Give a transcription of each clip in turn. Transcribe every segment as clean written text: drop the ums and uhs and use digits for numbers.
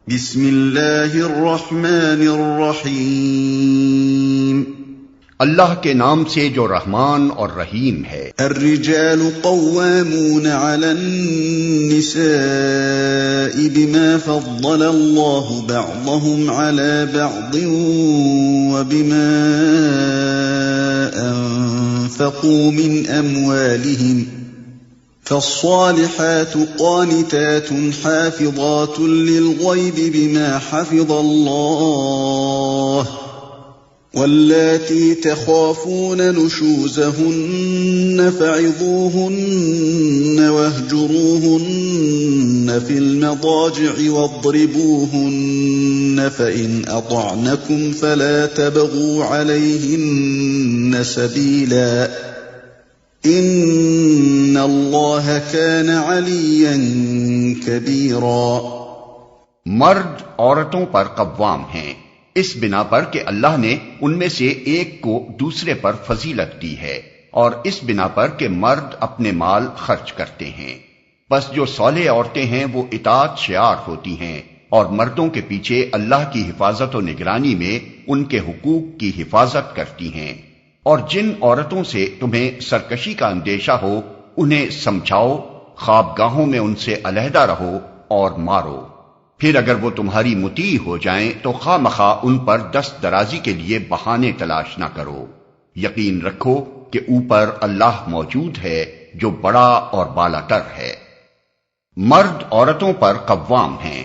بسم اللہ الرحمن الرحیم، اللہ کے نام سے جو رحمان اور رحیم ہے۔ الرجال قوامون علی النساء بما فضل اللہ بعضهم علی بعض وبما انفقوا من اموالهم، فالصالحات قانتات حافظات للغيب بما حفظ الله، واللاتي تخافون نشوزهن فعظوهن واهجروهن في المضاجع واضربوهن، فإن أطعنكم فلا تبغوا عليهن سبيلا، ان اللہ کان علیا کبیرا۔ مرد عورتوں پر قوام ہیں اس بنا پر کہ اللہ نے ان میں سے ایک کو دوسرے پر فضیلت دی ہے، اور اس بنا پر کہ مرد اپنے مال خرچ کرتے ہیں۔ بس جو صالح عورتیں ہیں وہ اطاعت شعار ہوتی ہیں، اور مردوں کے پیچھے اللہ کی حفاظت و نگرانی میں ان کے حقوق کی حفاظت کرتی ہیں۔ اور جن عورتوں سے تمہیں سرکشی کا اندیشہ ہو انہیں سمجھاؤ، خوابگاہوں میں ان سے علیحدہ رہو اور مارو۔ پھر اگر وہ تمہاری مطیع ہو جائیں تو خواہ مخواہ ان پر دست درازی کے لیے بہانے تلاش نہ کرو۔ یقین رکھو کہ اوپر اللہ موجود ہے جو بڑا اور بالا تر ہے۔ مرد عورتوں پر قوام ہیں۔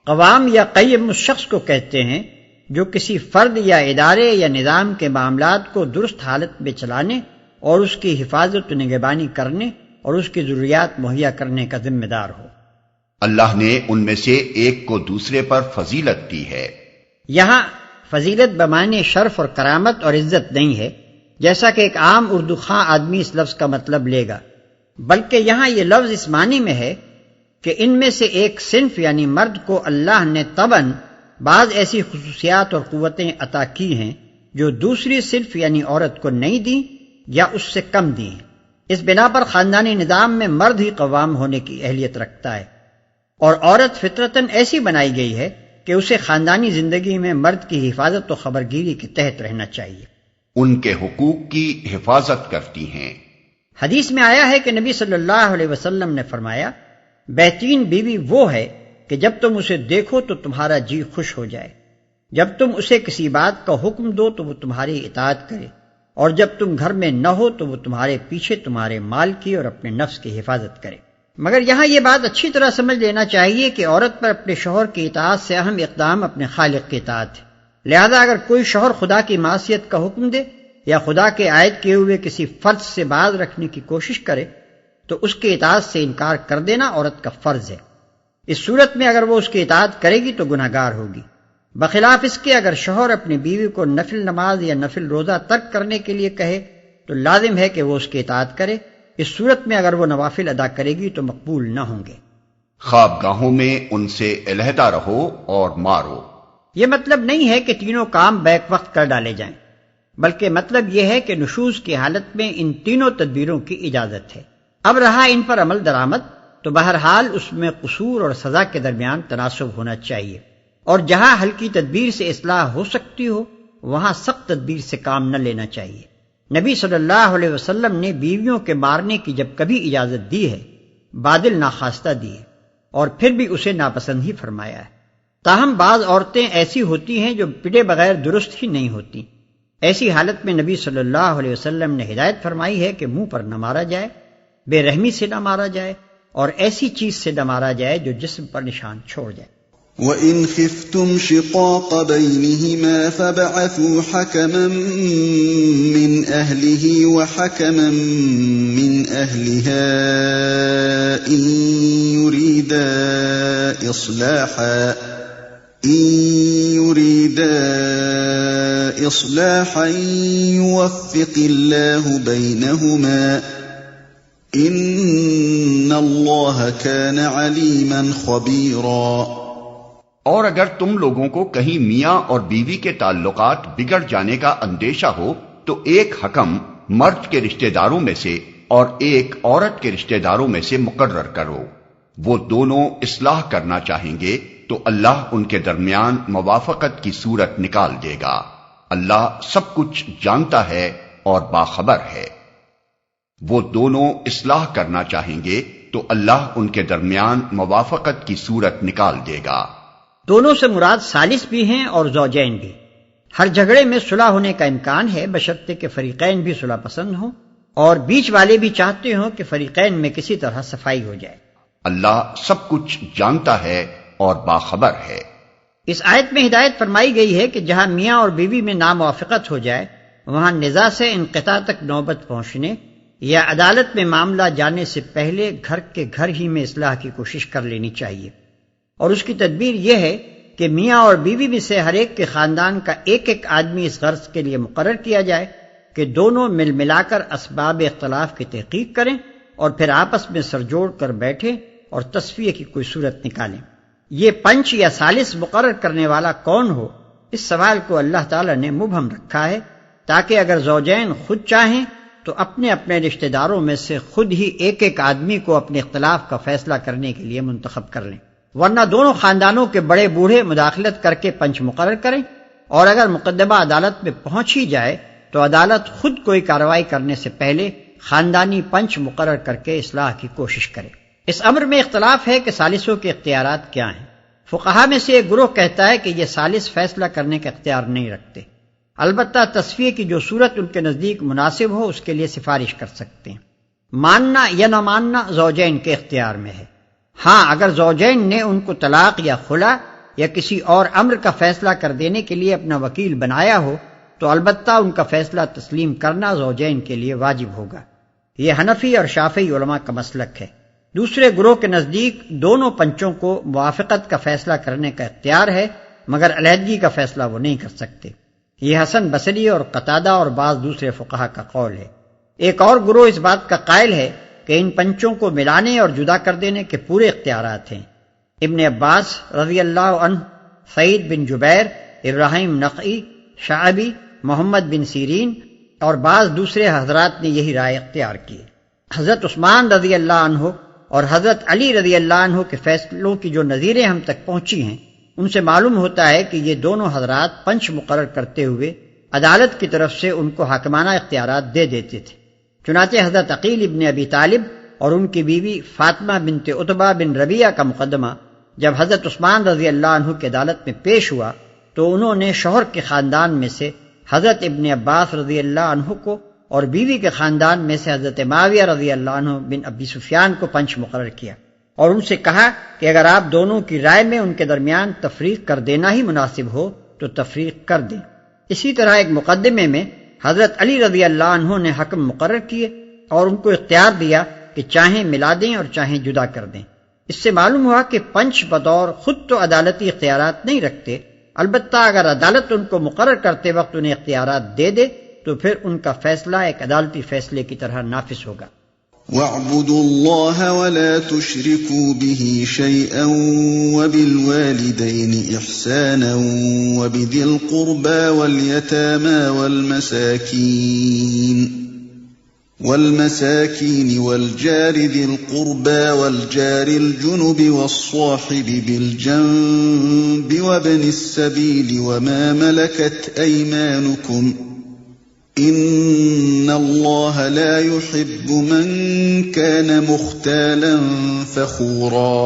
قوام یا قیم اس شخص کو کہتے ہیں جو کسی فرد یا ادارے یا نظام کے معاملات کو درست حالت میں چلانے اور اس کی حفاظت و نگہبانی کرنے اور اس کی ضروریات مہیا کرنے کا ذمہ دار ہو۔ اللہ نے ان میں سے ایک کو دوسرے پر فضیلت دی ہے۔ یہاں فضیلت بمعنی شرف اور کرامت اور عزت نہیں ہے جیسا کہ ایک عام اردو خواں آدمی اس لفظ کا مطلب لے گا، بلکہ یہاں یہ لفظ اس معنی میں ہے کہ ان میں سے ایک صنف یعنی مرد کو اللہ نے طبعاً بعض ایسی خصوصیات اور قوتیں عطا کی ہیں جو دوسری صنف یعنی عورت کو نہیں دیں یا اس سے کم دی ہیں۔ اس بنا پر خاندانی نظام میں مرد ہی قوام ہونے کی اہلیت رکھتا ہے، اور عورت فطرتاً ایسی بنائی گئی ہے کہ اسے خاندانی زندگی میں مرد کی حفاظت و خبرگیری کے تحت رہنا چاہیے۔ ان کے حقوق کی حفاظت کرتی ہیں۔ حدیث میں آیا ہے کہ نبی صلی اللہ علیہ وسلم نے فرمایا، بہترین بیوی وہ ہے کہ جب تم اسے دیکھو تو تمہارا جی خوش ہو جائے، جب تم اسے کسی بات کا حکم دو تو وہ تمہاری اطاعت کرے، اور جب تم گھر میں نہ ہو تو وہ تمہارے پیچھے تمہارے مال کی اور اپنے نفس کی حفاظت کرے۔ مگر یہاں یہ بات اچھی طرح سمجھ لینا چاہیے کہ عورت پر اپنے شوہر کی اطاعت سے اہم اقدام اپنے خالق کی اطاعت ہے۔ لہذا اگر کوئی شوہر خدا کی معصیت کا حکم دے یا خدا کے عائد کیے ہوئے کسی فرض سے باز رکھنے کی کوشش کرے تو اس کی اطاعت سے انکار کر دینا عورت کا فرض ہے۔ اس صورت میں اگر وہ اس کی اطاعت کرے گی تو گناہگار ہوگی، بخلاف اس کے اگر شوہر اپنی بیوی کو نفل نماز یا نفل روزہ ترک کرنے کے لیے کہے تو لازم ہے کہ وہ اس کی اطاعت کرے۔ اس صورت میں اگر وہ نوافل ادا کرے گی تو مقبول نہ ہوں گے۔ خوابگاہوں میں ان سے علیحدہ رہو اور مارو۔ یہ مطلب نہیں ہے کہ تینوں کام بیک وقت کر ڈالے جائیں، بلکہ مطلب یہ ہے کہ نشوز کی حالت میں ان تینوں تدبیروں کی اجازت ہے۔ اب رہا ان پر عمل درآمد، تو بہرحال اس میں قصور اور سزا کے درمیان تناسب ہونا چاہیے، اور جہاں ہلکی تدبیر سے اصلاح ہو سکتی ہو وہاں سخت تدبیر سے کام نہ لینا چاہیے۔ نبی صلی اللہ علیہ وسلم نے بیویوں کے مارنے کی جب کبھی اجازت دی ہے بادل ناخواستہ دی ہے، اور پھر بھی اسے ناپسند ہی فرمایا ہے۔ تاہم بعض عورتیں ایسی ہوتی ہیں جو پٹے بغیر درست ہی نہیں ہوتی۔ ایسی حالت میں نبی صلی اللہ علیہ وسلم نے ہدایت فرمائی ہے کہ منہ پر نہ مارا جائے، بے رحمی سے نہ مارا جائے، اور ایسی چیز سے نہ مارا جائے جو جسم پر نشان چھوڑ جائے۔ وَإِنْ خِفْتُمْ شِقَاقَ بَيْنِهِمَا فَابْعَثُوا حَكَمًا مِّنْ أَهْلِهِ وَحَكَمًا مِّنْ أَهْلِهَا إِن يُرِيدَا إِصْلَاحًا يُوَفِّقِ اللَّهُ بَيْنَهُمَا ان اللہ کان علیما خبیرا۔ اور اگر تم لوگوں کو کہیں میاں اور بیوی کے تعلقات بگڑ جانے کا اندیشہ ہو تو ایک حکم مرد کے رشتہ داروں میں سے اور ایک عورت کے رشتہ داروں میں سے مقرر کرو، وہ دونوں اصلاح کرنا چاہیں گے تو اللہ ان کے درمیان موافقت کی صورت نکال دے گا۔ اللہ سب کچھ جانتا ہے اور باخبر ہے۔ وہ دونوں اصلاح کرنا چاہیں گے تو اللہ ان کے درمیان موافقت کی صورت نکال دے گا۔ دونوں سے مراد ثالث بھی ہیں اور زوجین بھی۔ ہر جھگڑے میں صلح ہونے کا امکان ہے بشرطے کہ فریقین بھی صلح پسند ہوں اور بیچ والے بھی چاہتے ہوں کہ فریقین میں کسی طرح صفائی ہو جائے۔ اللہ سب کچھ جانتا ہے اور باخبر ہے۔ اس آیت میں ہدایت فرمائی گئی ہے کہ جہاں میاں اور بیوی میں ناموافقت ہو جائے وہاں نزاع سے انقطاع تک نوبت پہنچنے یا عدالت میں معاملہ جانے سے پہلے گھر کے گھر ہی میں اصلاح کی کوشش کر لینی چاہیے، اور اس کی تدبیر یہ ہے کہ میاں اور بیوی میں سے ہر ایک کے خاندان کا ایک ایک آدمی اس غرض کے لیے مقرر کیا جائے کہ دونوں مل ملا کر اسباب اختلاف کی تحقیق کریں اور پھر آپس میں سر جوڑ کر بیٹھیں اور تصفیہ کی کوئی صورت نکالیں۔ یہ پنچ یا ثالث مقرر کرنے والا کون ہو، اس سوال کو اللہ تعالی نے مبہم رکھا ہے تاکہ اگر زوجین خود چاہیں تو اپنے اپنے رشتہ داروں میں سے خود ہی ایک ایک آدمی کو اپنے اختلاف کا فیصلہ کرنے کے لیے منتخب کر لیں، ورنہ دونوں خاندانوں کے بڑے بوڑھے مداخلت کر کے پنچ مقرر کریں، اور اگر مقدمہ عدالت میں پہنچ ہی جائے تو عدالت خود کوئی کارروائی کرنے سے پہلے خاندانی پنچ مقرر کر کے اصلاح کی کوشش کرے۔ اس امر میں اختلاف ہے کہ ثالثوں کے اختیارات کیا ہیں۔ فقہا میں سے ایک گروہ کہتا ہے کہ یہ ثالث فیصلہ کرنے کا اختیار نہیں رکھتے، البتہ تصفیہ کی جو صورت ان کے نزدیک مناسب ہو اس کے لیے سفارش کر سکتے ہیں۔ ماننا یا نہ ماننا زوجین کے اختیار میں ہے۔ ہاں اگر زوجین نے ان کو طلاق یا خلا یا کسی اور امر کا فیصلہ کر دینے کے لیے اپنا وکیل بنایا ہو تو البتہ ان کا فیصلہ تسلیم کرنا زوجین کے لیے واجب ہوگا۔ یہ حنفی اور شافعی علماء کا مسلک ہے۔ دوسرے گروہ کے نزدیک دونوں پنچوں کو موافقت کا فیصلہ کرنے کا اختیار ہے، مگر علیحدگی کا فیصلہ وہ نہیں کر سکتے۔ یہ حسن بصری اور قتادہ اور بعض دوسرے فقہا کا قول ہے۔ ایک اور گروہ اس بات کا قائل ہے کہ ان پنچوں کو ملانے اور جدا کر دینے کے پورے اختیارات ہیں۔ ابن عباس رضی اللہ عنہ، سعید بن جبیر، ابراہیم نخعی، شعبی، محمد بن سیرین اور بعض دوسرے حضرات نے یہی رائے اختیار کی۔ حضرت عثمان رضی اللہ عنہ اور حضرت علی رضی اللہ عنہ کے فیصلوں کی جو نظیریں ہم تک پہنچی ہیں ان سے معلوم ہوتا ہے کہ یہ دونوں حضرات پنچ مقرر کرتے ہوئے عدالت کی طرف سے ان کو حاکمانہ اختیارات دے دیتے تھے۔ چنانچہ حضرت عقیل ابن ابی طالب اور ان کی بیوی فاطمہ بنت عتبہ بن ربیعہ کا مقدمہ جب حضرت عثمان رضی اللہ عنہ کی عدالت میں پیش ہوا تو انہوں نے شوہر کے خاندان میں سے حضرت ابن عباس رضی اللہ عنہ کو اور بیوی کے خاندان میں سے حضرت معاویہ رضی اللہ عنہ بن ابی سفیان کو پنچ مقرر کیا اور ان سے کہا کہ اگر آپ دونوں کی رائے میں ان کے درمیان تفریق کر دینا ہی مناسب ہو تو تفریق کر دیں۔ اسی طرح ایک مقدمے میں حضرت علی رضی اللہ عنہ نے حکم مقرر کیے اور ان کو اختیار دیا کہ چاہیں ملا دیں اور چاہیں جدا کر دیں۔ اس سے معلوم ہوا کہ پنچ بطور خود تو عدالتی اختیارات نہیں رکھتے، البتہ اگر عدالت ان کو مقرر کرتے وقت انہیں اختیارات دے دے تو پھر ان کا فیصلہ ایک عدالتی فیصلے کی طرح نافذ ہوگا۔ وَاعْبُدُوا اللَّهَ وَلَا تُشْرِكُوا بِهِ شَيْئًا وَبِالْوَالِدَيْنِ إِحْسَانًا وَبِذِي الْقُرْبَى وَالْيَتَامَى وَالْمَسَاكِينِ وَالْجَارِ ذِي الْقُرْبَى وَالْجَارِ الْجُنُبِ وَالصَّاحِبِ بِالْجَنبِ وَابْنِ السَّبِيلِ وَمَا مَلَكَتْ أَيْمَانُكُمْ ان اللہ لا يحب من كان مختالا فخورا۔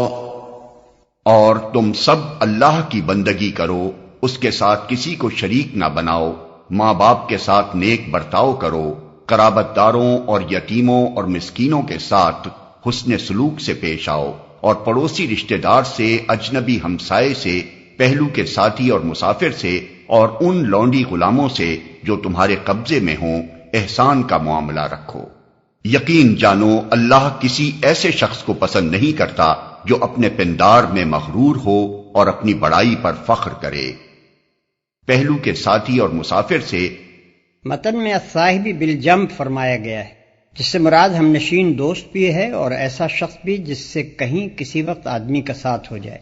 اور تم سب اللہ کی بندگی کرو، اس کے ساتھ کسی کو شریک نہ بناؤ، ماں باپ کے ساتھ نیک برتاؤ کرو، قرابت داروں اور یتیموں اور مسکینوں کے ساتھ حسن سلوک سے پیش آؤ، اور پڑوسی رشتہ دار سے، اجنبی ہمسائے سے، پہلو کے ساتھی اور مسافر سے، اور ان لونڈی غلاموں سے جو تمہارے قبضے میں ہوں احسان کا معاملہ رکھو۔ یقین جانو اللہ کسی ایسے شخص کو پسند نہیں کرتا جو اپنے پندار میں مغرور ہو اور اپنی بڑائی پر فخر کرے۔ پہلو کے ساتھی اور مسافر سے متن میں الصاحب بالجنب فرمایا گیا ہے، جس سے مراد ہم نشین دوست بھی ہے اور ایسا شخص بھی جس سے کہیں کسی وقت آدمی کا ساتھ ہو جائے۔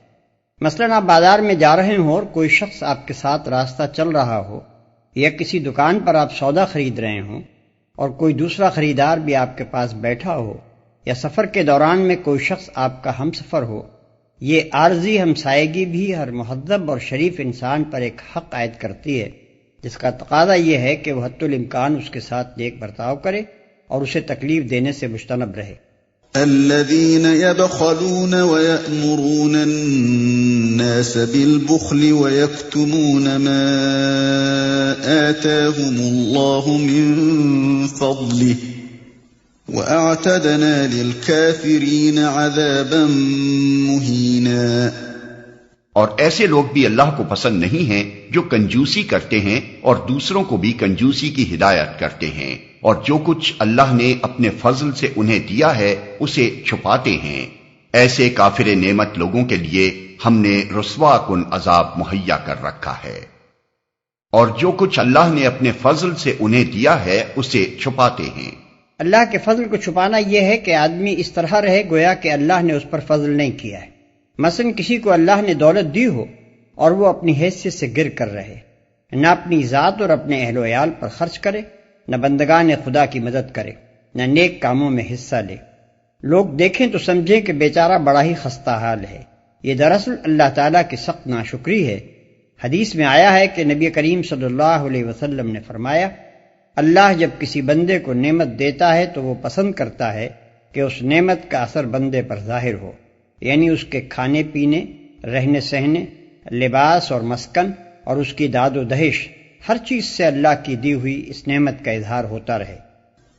مثلاً آپ بازار میں جا رہے ہوں اور کوئی شخص آپ کے ساتھ راستہ چل رہا ہو، یا کسی دکان پر آپ سودا خرید رہے ہوں اور کوئی دوسرا خریدار بھی آپ کے پاس بیٹھا ہو، یا سفر کے دوران میں کوئی شخص آپ کا ہم سفر ہو، یہ عارضی ہمسائیگی بھی ہر مہذب اور شریف انسان پر ایک حق عائد کرتی ہے، جس کا تقاضا یہ ہے کہ وہ حتی الامکان اس کے ساتھ نیک برتاؤ کرے اور اسے تکلیف دینے سے مجتنب رہے۔ الذين يبخلون ويأمرون الناس بالبخل ويكتمون ما آتاهم الله من فضله وأعتدنا للكافرين عذابا مهينا۔ اور ایسے لوگ بھی اللہ کو پسند نہیں ہیں جو کنجوسی کرتے ہیں اور دوسروں کو بھی کنجوسی کی ہدایت کرتے ہیں، اور جو کچھ اللہ نے اپنے فضل سے انہیں دیا ہے اسے چھپاتے ہیں۔ ایسے کافر نعمت لوگوں کے لیے ہم نے رسوا کن عذاب مہیا کر رکھا ہے، اور جو کچھ اللہ نے اپنے فضل سے انہیں دیا ہے اسے چھپاتے ہیں۔ اللہ کے فضل کو چھپانا یہ ہے کہ آدمی اس طرح رہے گویا کہ اللہ نے اس پر فضل نہیں کیا ہے۔ مثلا کسی کو اللہ نے دولت دی ہو اور وہ اپنی حیثیت سے گر کر رہے، نہ اپنی ذات اور اپنے اہل و عیال پر خرچ کرے، نہ بندگان خدا کی مدد کرے، نہ نیک کاموں میں حصہ لے۔ لوگ دیکھیں تو سمجھیں کہ بیچارہ بڑا ہی خستہ حال ہے۔ یہ دراصل اللہ تعالیٰ کی سخت ناشکری ہے۔ حدیث میں آیا ہے کہ نبی کریم صلی اللہ علیہ وسلم نے فرمایا، اللہ جب کسی بندے کو نعمت دیتا ہے تو وہ پسند کرتا ہے کہ اس نعمت کا اثر بندے پر ظاہر ہو، یعنی اس کے کھانے پینے، رہنے سہنے، لباس اور مسکن اور اس کی داد و دہش، ہر چیز سے اللہ کی دی ہوئی اس نعمت کا اظہار ہوتا رہے۔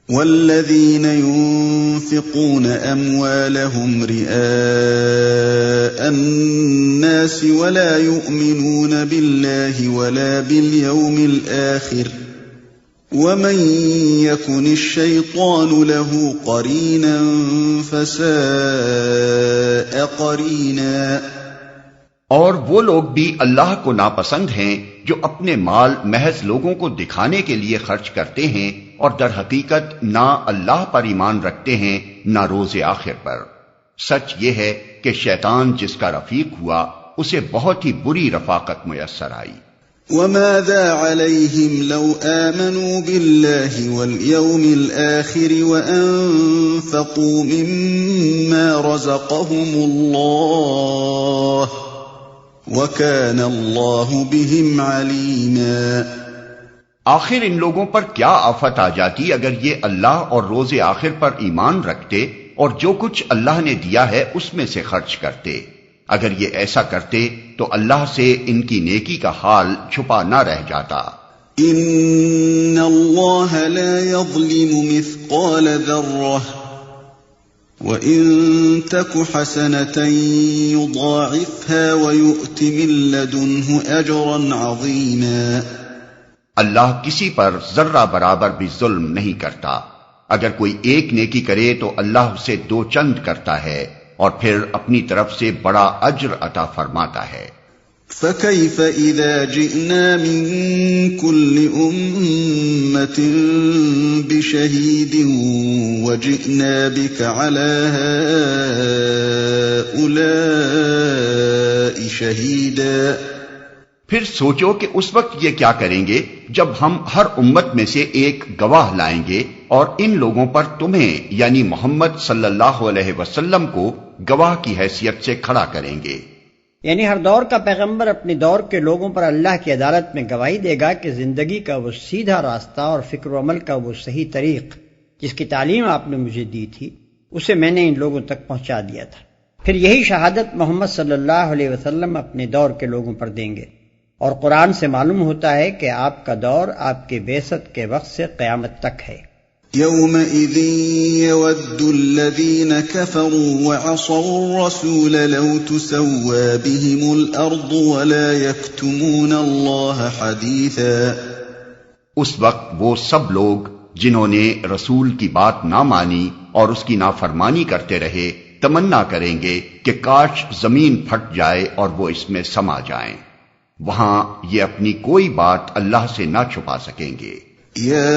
والذین ينفقون اموالهم رئاء الناس ولا يؤمنون بالله ولا باليوم الآخر ومن يكن الشيطان له قرينا فساء قرينا۔ اور وہ لوگ بھی اللہ کو ناپسند ہیں جو اپنے مال محض لوگوں کو دکھانے کے لیے خرچ کرتے ہیں اور در حقیقت نہ اللہ پر ایمان رکھتے ہیں نہ روز آخر پر۔ سچ یہ ہے کہ شیطان جس کا رفیق ہوا اسے بہت ہی بری رفاقت میسر آئی۔ وَمَاذَا عَلَيْهِمْ لَوْ آمَنُوا بِاللَّهِ وَالْيَوْمِ الْآخِرِ وَأَنفَقُوا مِمَّا رَزَقَهُمُ اللَّهُ وَكَانَ اللَّهُ بِهِمْ عَلِيمًا۔ آخر ان لوگوں پر کیا آفت آ جاتی اگر یہ اللہ اور روز آخر پر ایمان رکھتے اور جو کچھ اللہ نے دیا ہے اس میں سے خرچ کرتے۔ اگر یہ ایسا کرتے تو اللہ سے ان کی نیکی کا حال چھپا نہ رہ جاتا۔ ان اللہ لا یظلم مثقال ذرہ وَإِن تَكُ حَسَنَةً يُضَاعِفْهَا وَيُؤْتِ مِن لَّدُنْهُ أَجْرًا عَظِيمًا۔ اللہ کسی پر ذرہ برابر بھی ظلم نہیں کرتا، اگر کوئی ایک نیکی کرے تو اللہ اسے دو چند کرتا ہے اور پھر اپنی طرف سے بڑا اجر عطا فرماتا ہے۔ فَكَيْفَ إِذَا جِئْنَا مِن كُلِّ أُمَّةٍ بِشَهِيدٍ وَجِئْنَا بِكَ عَلَى هَؤُلَاءِ شَهِيدًا۔ پھر سوچو کہ اس وقت یہ کیا کریں گے جب ہم ہر امت میں سے ایک گواہ لائیں گے اور ان لوگوں پر تمہیں یعنی محمد صلی اللہ علیہ وسلم کو گواہ کی حیثیت سے کھڑا کریں گے۔ یعنی ہر دور کا پیغمبر اپنے دور کے لوگوں پر اللہ کی عدالت میں گواہی دے گا کہ زندگی کا وہ سیدھا راستہ اور فکر و عمل کا وہ صحیح طریق جس کی تعلیم آپ نے مجھے دی تھی اسے میں نے ان لوگوں تک پہنچا دیا تھا۔ پھر یہی شہادت محمد صلی اللہ علیہ وسلم اپنے دور کے لوگوں پر دیں گے، اور قرآن سے معلوم ہوتا ہے کہ آپ کا دور آپ کے بعثت کے وقت سے قیامت تک ہے۔ يَوْمَئِذٍ يَوَدُّ الَّذِينَ كَفَرُوا وَعَصَوُا الرَّسُولَ لَوْ تُسَوَّىٰ بِهِمُ الْأَرْضُ وَلَا يَكْتُمُونَ اللَّهَ حَدِيثًا۔ اس وقت وہ سب لوگ جنہوں نے رسول کی بات نہ مانی اور اس کی نافرمانی کرتے رہے تمنا کریں گے کہ کاش زمین پھٹ جائے اور وہ اس میں سما جائیں۔ وہاں یہ اپنی کوئی بات اللہ سے نہ چھپا سکیں گے۔ يا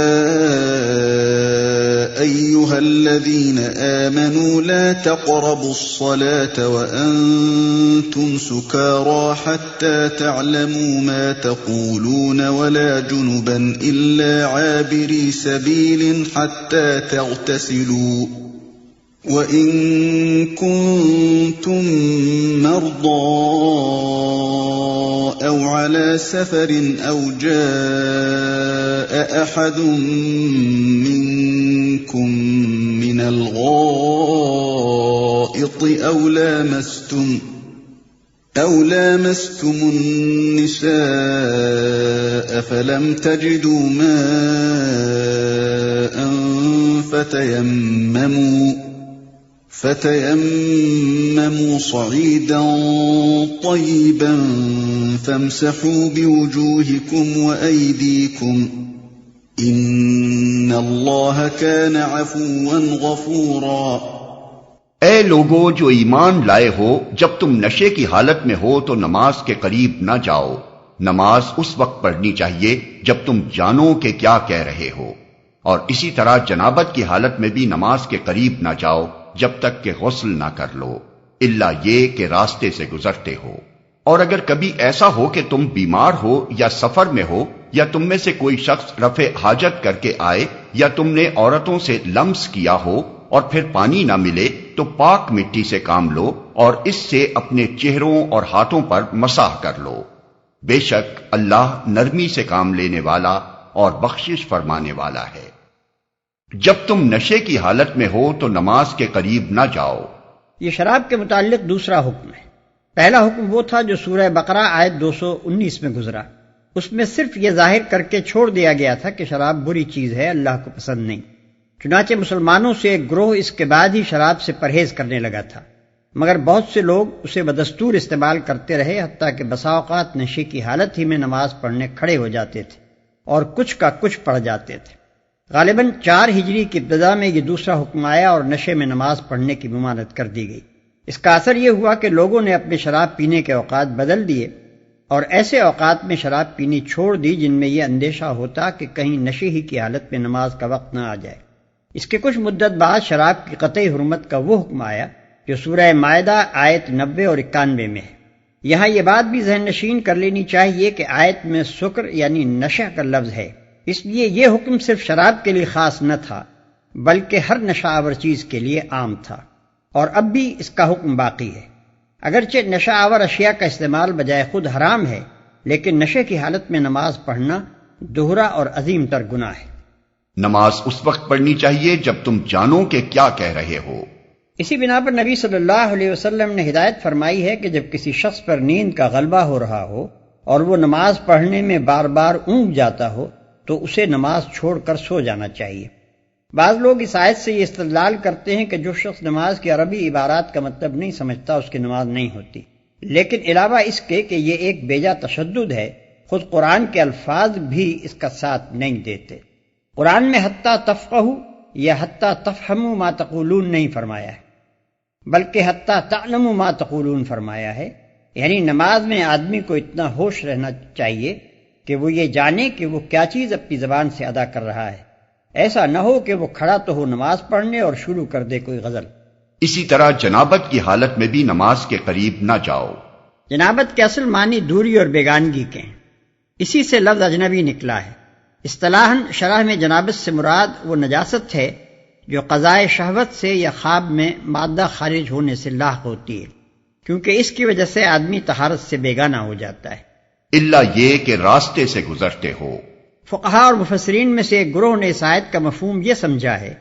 أيها الذين آمنوا لا تقربوا الصلاة وأنتم سكارى حتى تعلموا ما تقولون ولا جنبا إلا عابري سبيل حتى تغتسلوا وَإِن كُنتُم مَّرْضَىٰ أَوْ عَلَىٰ سَفَرٍ أَوْ جَاءَ أَحَدٌ مِّنكُم مِّنَ الْغَائِطِ أَوْ لَامَسْتُمُ النِّسَاءَ فَلَمْ تَجِدُوا مَاءً فتيمموا صعيدا طيبا فامسحوا بوجوهكم وأيديكم إن الله كان عفوا غفورا۔ اے لوگو جو ایمان لائے ہو، جب تم نشے کی حالت میں ہو تو نماز کے قریب نہ جاؤ۔ نماز اس وقت پڑھنی چاہیے جب تم جانو کہ کیا کہہ رہے ہو، اور اسی طرح جنابت کی حالت میں بھی نماز کے قریب نہ جاؤ جب تک کہ غسل نہ کر لو، الا یہ کہ راستے سے گزرتے ہو۔ اور اگر کبھی ایسا ہو کہ تم بیمار ہو یا سفر میں ہو، یا تم میں سے کوئی شخص رفع حاجت کر کے آئے، یا تم نے عورتوں سے لمس کیا ہو اور پھر پانی نہ ملے، تو پاک مٹی سے کام لو اور اس سے اپنے چہروں اور ہاتھوں پر مسح کر لو۔ بے شک اللہ نرمی سے کام لینے والا اور بخشش فرمانے والا ہے۔ جب تم نشے کی حالت میں ہو تو نماز کے قریب نہ جاؤ۔ یہ شراب کے متعلق دوسرا حکم ہے۔ پہلا حکم وہ تھا جو سورہ بقرہ آیت 219 میں گزرا۔ اس میں صرف یہ ظاہر کر کے چھوڑ دیا گیا تھا کہ شراب بری چیز ہے، اللہ کو پسند نہیں۔ چنانچہ مسلمانوں سے ایک گروہ اس کے بعد ہی شراب سے پرہیز کرنے لگا تھا، مگر بہت سے لوگ اسے بدستور استعمال کرتے رہے، حتیٰ کہ بسا اوقات نشے کی حالت ہی میں نماز پڑھنے کھڑے ہو جاتے تھے اور کچھ کا کچھ پڑھ جاتے تھے۔ غالباً 4 ہجری کی ابتدا میں یہ دوسرا حکم آیا اور نشے میں نماز پڑھنے کی ممانعت کر دی گئی۔ اس کا اثر یہ ہوا کہ لوگوں نے اپنے شراب پینے کے اوقات بدل دیے اور ایسے اوقات میں شراب پینی چھوڑ دی جن میں یہ اندیشہ ہوتا کہ کہیں نشے ہی کی حالت میں نماز کا وقت نہ آ جائے۔ اس کے کچھ مدت بعد شراب کی قطعی حرمت کا وہ حکم آیا جو سورہ مائدہ آیت 90 اور 91 میں ہے۔ یہاں یہ بات بھی ذہن نشین کر لینی چاہیے کہ آیت میں سکر یعنی نشہ کا لفظ ہے، اس لیے یہ حکم صرف شراب کے لیے خاص نہ تھا بلکہ ہر نشہ آور چیز کے لیے عام تھا، اور اب بھی اس کا حکم باقی ہے۔ اگرچہ نشہ آور اشیاء کا استعمال بجائے خود حرام ہے، لیکن نشے کی حالت میں نماز پڑھنا دوہرا اور عظیم تر گناہ ہے۔ نماز اس وقت پڑھنی چاہیے جب تم جانو کہ کیا کہہ رہے ہو۔ اسی بنا پر نبی صلی اللہ علیہ وسلم نے ہدایت فرمائی ہے کہ جب کسی شخص پر نیند کا غلبہ ہو رہا ہو اور وہ نماز پڑھنے میں بار بار اونگ جاتا ہو تو اسے نماز چھوڑ کر سو جانا چاہیے۔ بعض لوگ اس آیت سے یہ استدلال کرتے ہیں کہ جو شخص نماز کی عربی عبارات کا مطلب نہیں سمجھتا اس کی نماز نہیں ہوتی، لیکن علاوہ اس کے کہ یہ ایک بیجا تشدد ہے، خود قرآن کے الفاظ بھی اس کا ساتھ نہیں دیتے۔ قرآن میں حتیٰ تفقہوا یا حتیٰ تفہموا ما تقولون نہیں فرمایا ہے، بلکہ حتیٰ تعلموا ما تقولون فرمایا ہے، یعنی نماز میں آدمی کو اتنا ہوش رہنا چاہیے کہ وہ یہ جانے کہ وہ کیا چیز اپنی زبان سے ادا کر رہا ہے، ایسا نہ ہو کہ وہ کھڑا تو ہو نماز پڑھنے اور شروع کر دے کوئی غزل۔ اسی طرح جنابت کی حالت میں بھی نماز کے قریب نہ جاؤ۔ جنابت کے اصل معنی دوری اور بیگانگی کے ہیں، اسی سے لفظ اجنبی نکلا ہے۔ اصطلاحاً شرح میں جنابت سے مراد وہ نجاست ہے جو قضائے شہوت سے یا خواب میں مادہ خارج ہونے سے لاحق ہوتی ہے، کیونکہ اس کی وجہ سے آدمی طہارت سے بیگانہ ہو جاتا ہے، الا یہ کہ راستے سے گزرتے ہو۔ فقہا اور مفسرین میں سے ایک گروہ نے اس آیت کا مفہوم یہ سمجھا ہے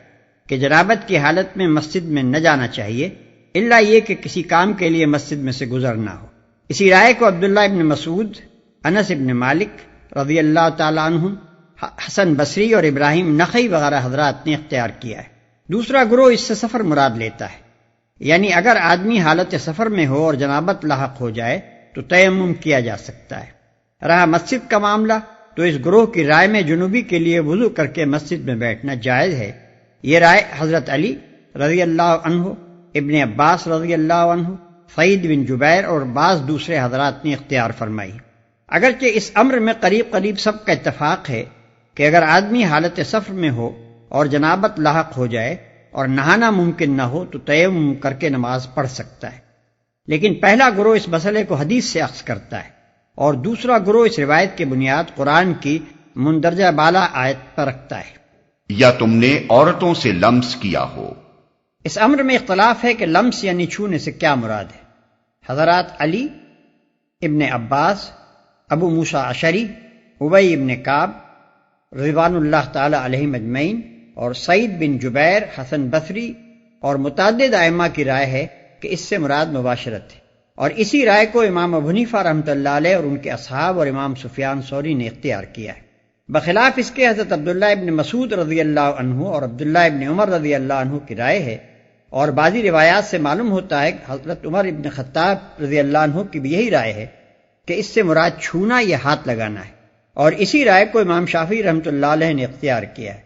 کہ جنابت کی حالت میں مسجد میں نہ جانا چاہیے، الا یہ کہ کسی کام کے لیے مسجد میں سے گزرنا ہو۔ اسی رائے کو عبداللہ ابن مسعود، انس ابن مالک رضی اللہ تعالی عنہ، حسن بصری اور ابراہیم نخعی وغیرہ حضرات نے اختیار کیا ہے۔ دوسرا گروہ اس سے سفر مراد لیتا ہے، یعنی اگر آدمی حالت سفر میں ہو اور جنابت لاحق ہو جائے تو تیمم کیا جا سکتا ہے۔ رہا مسجد کا معاملہ تو اس گروہ کی رائے میں جنوبی کے لیے وضو کر کے مسجد میں بیٹھنا جائز ہے۔ یہ رائے حضرت علی رضی اللہ عنہ، ابن عباس رضی اللہ عنہ، سعید بن جبیر اور بعض دوسرے حضرات نے اختیار فرمائی۔ اگرچہ اس امر میں قریب قریب سب کا اتفاق ہے کہ اگر آدمی حالت سفر میں ہو اور جنابت لاحق ہو جائے اور نہانا ممکن نہ ہو تو تیمم کر کے نماز پڑھ سکتا ہے، لیکن پہلا گروہ اس مسئلے کو حدیث سے اخذ کرتا ہے اور دوسرا گروہ اس روایت کی بنیاد قرآن کی مندرجہ بالا آیت پر رکھتا ہے۔ یا تم نے عورتوں سے لمس کیا ہو۔ اس امر میں اختلاف ہے کہ لمس یعنی چھونے سے کیا مراد ہے۔ حضرات علی، ابن عباس، ابو موسیٰ اشعری، ابی ابن کعب رضوان اللہ تعالی علیہم اجمعین اور سعید بن جبیر، حسن بصری اور متعدد ائمہ کی رائے ہے کہ اس سے مراد مباشرت ہے، اور اسی رائے کو امام ابو حنیفہ رحمۃ اللہ علیہ اور ان کے اصحاب اور امام سفیان ثوری نے اختیار کیا ہے۔ بخلاف اس کے حضرت عبداللہ ابن مسعود رضی اللہ عنہ اور عبداللہ ابن عمر رضی اللہ عنہ کی رائے ہے، اور بعضی روایات سے معلوم ہوتا ہے کہ حضرت عمر ابن خطاب رضی اللہ عنہ کی بھی یہی رائے ہے کہ اس سے مراد چھونا یا ہاتھ لگانا ہے، اور اسی رائے کو امام شافعی رحمۃ اللہ علیہ نے اختیار کیا ہے۔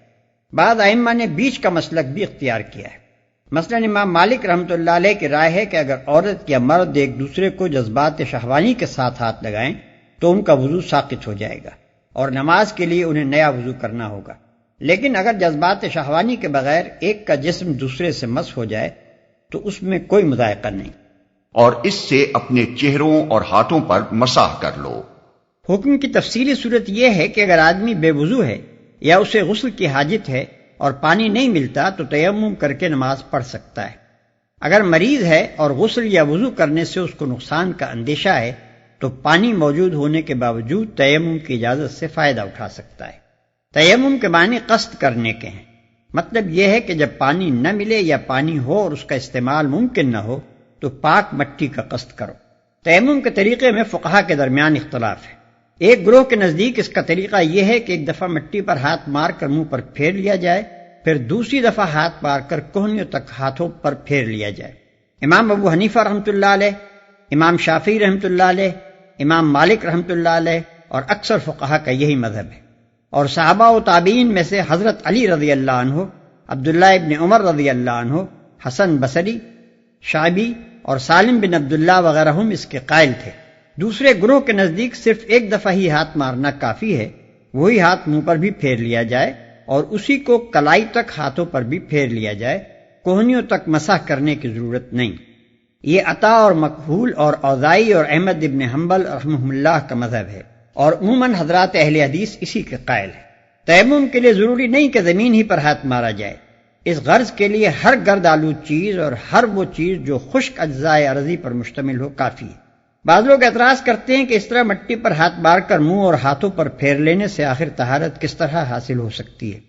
بعض ائمہ نے بیچ کا مسلک بھی اختیار کیا ہے۔ مثلا امام مالک رحمۃ اللہ علیہ کی رائے ہے کہ اگر عورت یا مرد ایک دوسرے کو جذبات شہوانی کے ساتھ ہاتھ لگائیں تو ان کا وضو ساقط ہو جائے گا اور نماز کے لیے انہیں نیا وضو کرنا ہوگا، لیکن اگر جذبات شہوانی کے بغیر ایک کا جسم دوسرے سے مس ہو جائے تو اس میں کوئی مذائقہ نہیں۔ اور اس سے اپنے چہروں اور ہاتھوں پر مسح کر لو۔ حکم کی تفصیلی صورت یہ ہے کہ اگر آدمی بے وضو ہے یا اسے غسل کی حاجت ہے اور پانی نہیں ملتا تو تیمم کر کے نماز پڑھ سکتا ہے۔ اگر مریض ہے اور غسل یا وضو کرنے سے اس کو نقصان کا اندیشہ ہے تو پانی موجود ہونے کے باوجود تیمم کی اجازت سے فائدہ اٹھا سکتا ہے۔ تیمم کے معنی قصد کرنے کے ہیں، مطلب یہ ہے کہ جب پانی نہ ملے یا پانی ہو اور اس کا استعمال ممکن نہ ہو تو پاک مٹی کا قصد کرو۔ تیمم کے طریقے میں فقہا کے درمیان اختلاف ہے۔ ایک گروہ کے نزدیک اس کا طریقہ یہ ہے کہ ایک دفعہ مٹی پر ہاتھ مار کر منہ پر پھیر لیا جائے، پھر دوسری دفعہ ہاتھ مار کر کوہنیوں تک ہاتھوں پر پھیر لیا جائے۔ امام ابو حنیفہ رحمۃ اللہ علیہ، امام شافعی رحمۃ اللہ علیہ، امام مالک رحمۃ اللہ علیہ اور اکثر فقہا کا یہی مذہب ہے، اور صحابہ و تابعین میں سے حضرت علی رضی اللہ عنہ، عبداللہ ابن عمر رضی اللہ عنہ، حسن بصری، شعبی اور سالم بن عبداللہ وغیرہ ہم اس کے قائل تھے۔ دوسرے گروہ کے نزدیک صرف ایک دفعہ ہی ہاتھ مارنا کافی ہے، وہی ہاتھ منہ پر بھی پھیر لیا جائے اور اسی کو کلائی تک ہاتھوں پر بھی پھیر لیا جائے، کوہنیوں تک مسح کرنے کی ضرورت نہیں۔ یہ عطا اور مکحول اور اوزاعی اور احمد ابن حنبل رحمہ اللہ کا مذہب ہے، اور عموماً حضرات اہل حدیث اسی کے قائل ہیں۔ تیمم کے لیے ضروری نہیں کہ زمین ہی پر ہاتھ مارا جائے، اس غرض کے لیے ہر گرد آلود چیز اور ہر وہ چیز جو خشک اجزاء ارضی پر مشتمل ہو کافی ہے۔ بعض لوگ اعتراض کرتے ہیں کہ اس طرح مٹی پر ہاتھ مار کر منہ اور ہاتھوں پر پھیر لینے سے آخر طہارت کس طرح حاصل ہو سکتی ہے،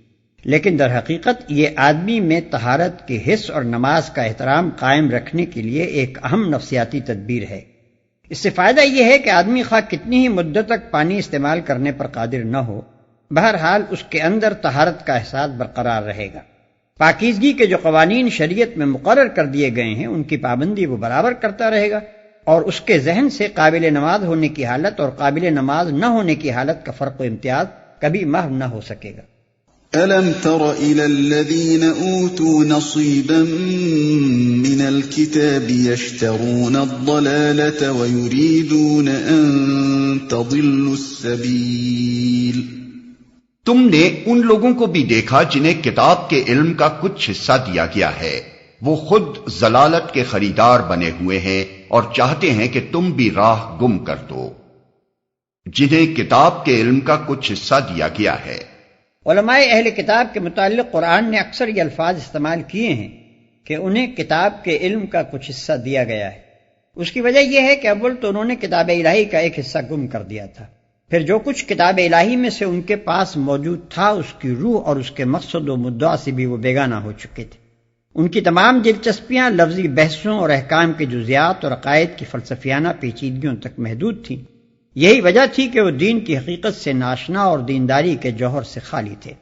لیکن در حقیقت یہ آدمی میں طہارت کے حس اور نماز کا احترام قائم رکھنے کے لیے ایک اہم نفسیاتی تدبیر ہے۔ اس سے فائدہ یہ ہے کہ آدمی خواہ کتنی ہی مدت تک پانی استعمال کرنے پر قادر نہ ہو، بہرحال اس کے اندر طہارت کا احساس برقرار رہے گا۔ پاکیزگی کے جو قوانین شریعت میں مقرر کر دیے گئے ہیں ان کی پابندی وہ برابر کرتا رہے گا، اور اس کے ذہن سے قابل نماز ہونے کی حالت اور قابل نماز نہ ہونے کی حالت کا فرق و امتیاز کبھی محو نہ ہو سکے گا۔ أَلَمْ تَرَ إِلَى الَّذِينَ أُوتُوا نَصِيبًا مِنَ الْكِتَابِ يَشْتَرُونَ الضَّلَالَةَ وَيُرِيدُونَ أَن تَضِلُّوا السَّبِيلَ۔ تم نے ان لوگوں کو بھی دیکھا جنہیں کتاب کے علم کا کچھ حصہ دیا گیا ہے، وہ خود ضلالت کے خریدار بنے ہوئے ہیں اور چاہتے ہیں کہ تم بھی راہ گم کر دو۔ جنہیں کتاب کے علم کا کچھ حصہ دیا گیا ہے۔ علماء اہل کتاب کے متعلق قرآن نے اکثر یہ الفاظ استعمال کیے ہیں کہ انہیں کتاب کے علم کا کچھ حصہ دیا گیا ہے۔ اس کی وجہ یہ ہے کہ اول تو انہوں نے کتاب الہی کا ایک حصہ گم کر دیا تھا، پھر جو کچھ کتاب الہی میں سے ان کے پاس موجود تھا اس کی روح اور اس کے مقصد و مدعا سے بھی وہ بیگانہ ہو چکے تھے۔ ان کی تمام دلچسپیاں لفظی بحثوں اور احکام کے جزیات اور عقائد کی فلسفیانہ پیچیدگیوں تک محدود تھیں۔ یہی وجہ تھی کہ وہ دین کی حقیقت سے ناشنا اور دینداری کے جوہر سے خالی تھے،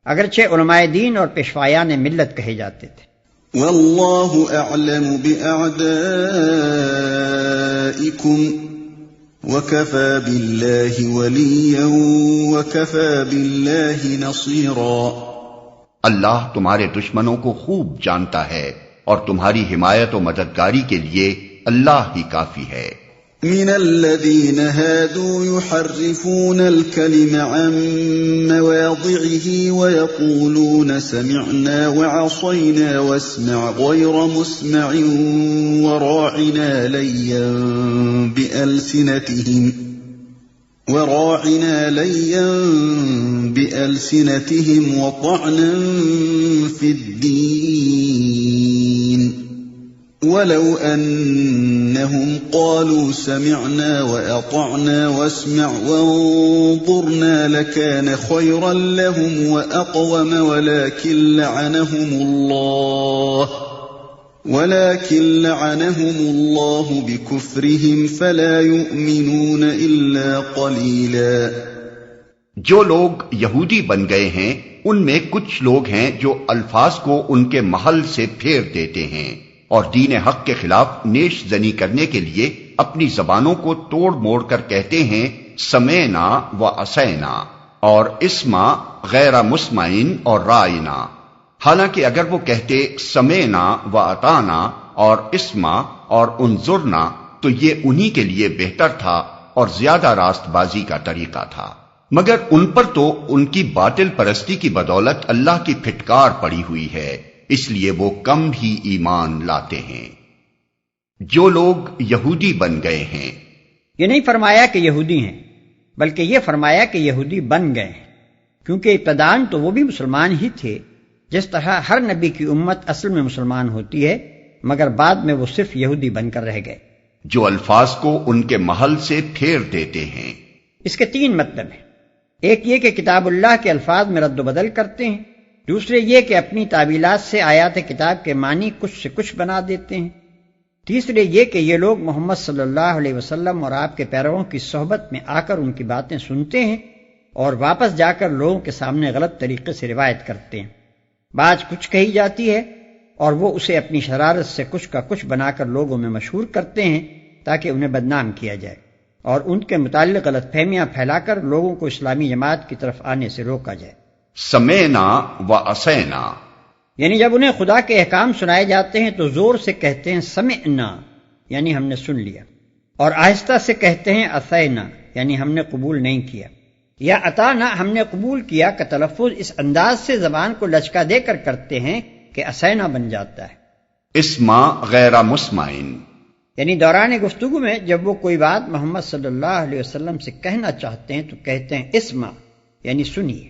اگرچہ علماء دین اور پیشوایان ملت کہے جاتے تھے۔ واللہ اعلم باعدائکم وکفى باللہ ولیا وکفى باللہ نصیرا۔ اللہ تمہارے دشمنوں کو خوب جانتا ہے اور تمہاری حمایت و مددگاری کے لیے اللہ ہی کافی ہے۔ من الذين هادوا يحرفون الكلم عن مواضعه ويقولون سمعنا وعصينا واسمع غير مسمع وراعنا ليا بألسنتهم وطعنا في الدين وَلَوْ أَنَّهُمْ قَالُوا سَمِعْنَا وَأَطَعْنَا وَاسْمَعْ وَانظُرْنَا لَكَانَ خَيْرًا لَّهُمْ وَأَقْوَمَ وَلَكِنْ لَعَنَهُمُ اللَّهُ بِكُفْرِهِمْ فَلَا يُؤْمِنُونَ إِلَّا قَلِيلًا۔ جو لوگ یہودی بن گئے ہیں ان میں کچھ لوگ ہیں جو الفاظ کو ان کے محل سے پھیر دیتے ہیں اور دین حق کے خلاف نیش زنی کرنے کے لیے اپنی زبانوں کو توڑ موڑ کر کہتے ہیں سمعنا و عصینا اور اسما غیر مسمعین اور رائنا، حالانکہ اگر وہ کہتے سمعنا و اطعنا اور اسما اور انظرنا تو یہ انہی کے لیے بہتر تھا اور زیادہ راست بازی کا طریقہ تھا، مگر ان پر تو ان کی باطل پرستی کی بدولت اللہ کی پھٹکار پڑی ہوئی ہے، اس لیے وہ کم ہی ایمان لاتے ہیں۔ جو لوگ یہودی بن گئے ہیں، یہ نہیں فرمایا کہ یہودی ہیں، بلکہ یہ فرمایا کہ یہودی بن گئے ہیں، کیونکہ ابتداً تو وہ بھی مسلمان ہی تھے، جس طرح ہر نبی کی امت اصل میں مسلمان ہوتی ہے، مگر بعد میں وہ صرف یہودی بن کر رہ گئے۔ جو الفاظ کو ان کے محل سے پھیر دیتے ہیں۔ اس کے تین مطلب ہیں، ایک یہ کہ کتاب اللہ کے الفاظ میں رد و بدل کرتے ہیں، دوسرے یہ کہ اپنی تعویلات سے آیات کتاب کے معنی کچھ سے کچھ بنا دیتے ہیں، تیسرے یہ کہ یہ لوگ محمد صلی اللہ علیہ وسلم اور آپ کے پیرووں کی صحبت میں آ کر ان کی باتیں سنتے ہیں اور واپس جا کر لوگوں کے سامنے غلط طریقے سے روایت کرتے ہیں۔ بات کچھ کہی جاتی ہے اور وہ اسے اپنی شرارت سے کچھ کا کچھ بنا کر لوگوں میں مشہور کرتے ہیں تاکہ انہیں بدنام کیا جائے اور ان کے متعلق غلط فہمیاں پھیلا کر لوگوں کو اسلامی جماعت کی طرف آنے سے روکا جائے۔ سمعنا و عصینا، یعنی جب انہیں خدا کے احکام سنائے جاتے ہیں تو زور سے کہتے ہیں سمعنا یعنی ہم نے سن لیا، اور آہستہ سے کہتے ہیں عصینا یعنی ہم نے قبول نہیں کیا، یا اطعنا ہم نے قبول کیا کا تلفظ اس انداز سے زبان کو لچکا دے کر کرتے ہیں کہ عصینا بن جاتا ہے۔ اسما غیر مسمعین، یعنی دوران گفتگو میں جب وہ کوئی بات محمد صلی اللہ علیہ وسلم سے کہنا چاہتے ہیں تو کہتے ہیں اسما یعنی سنیے،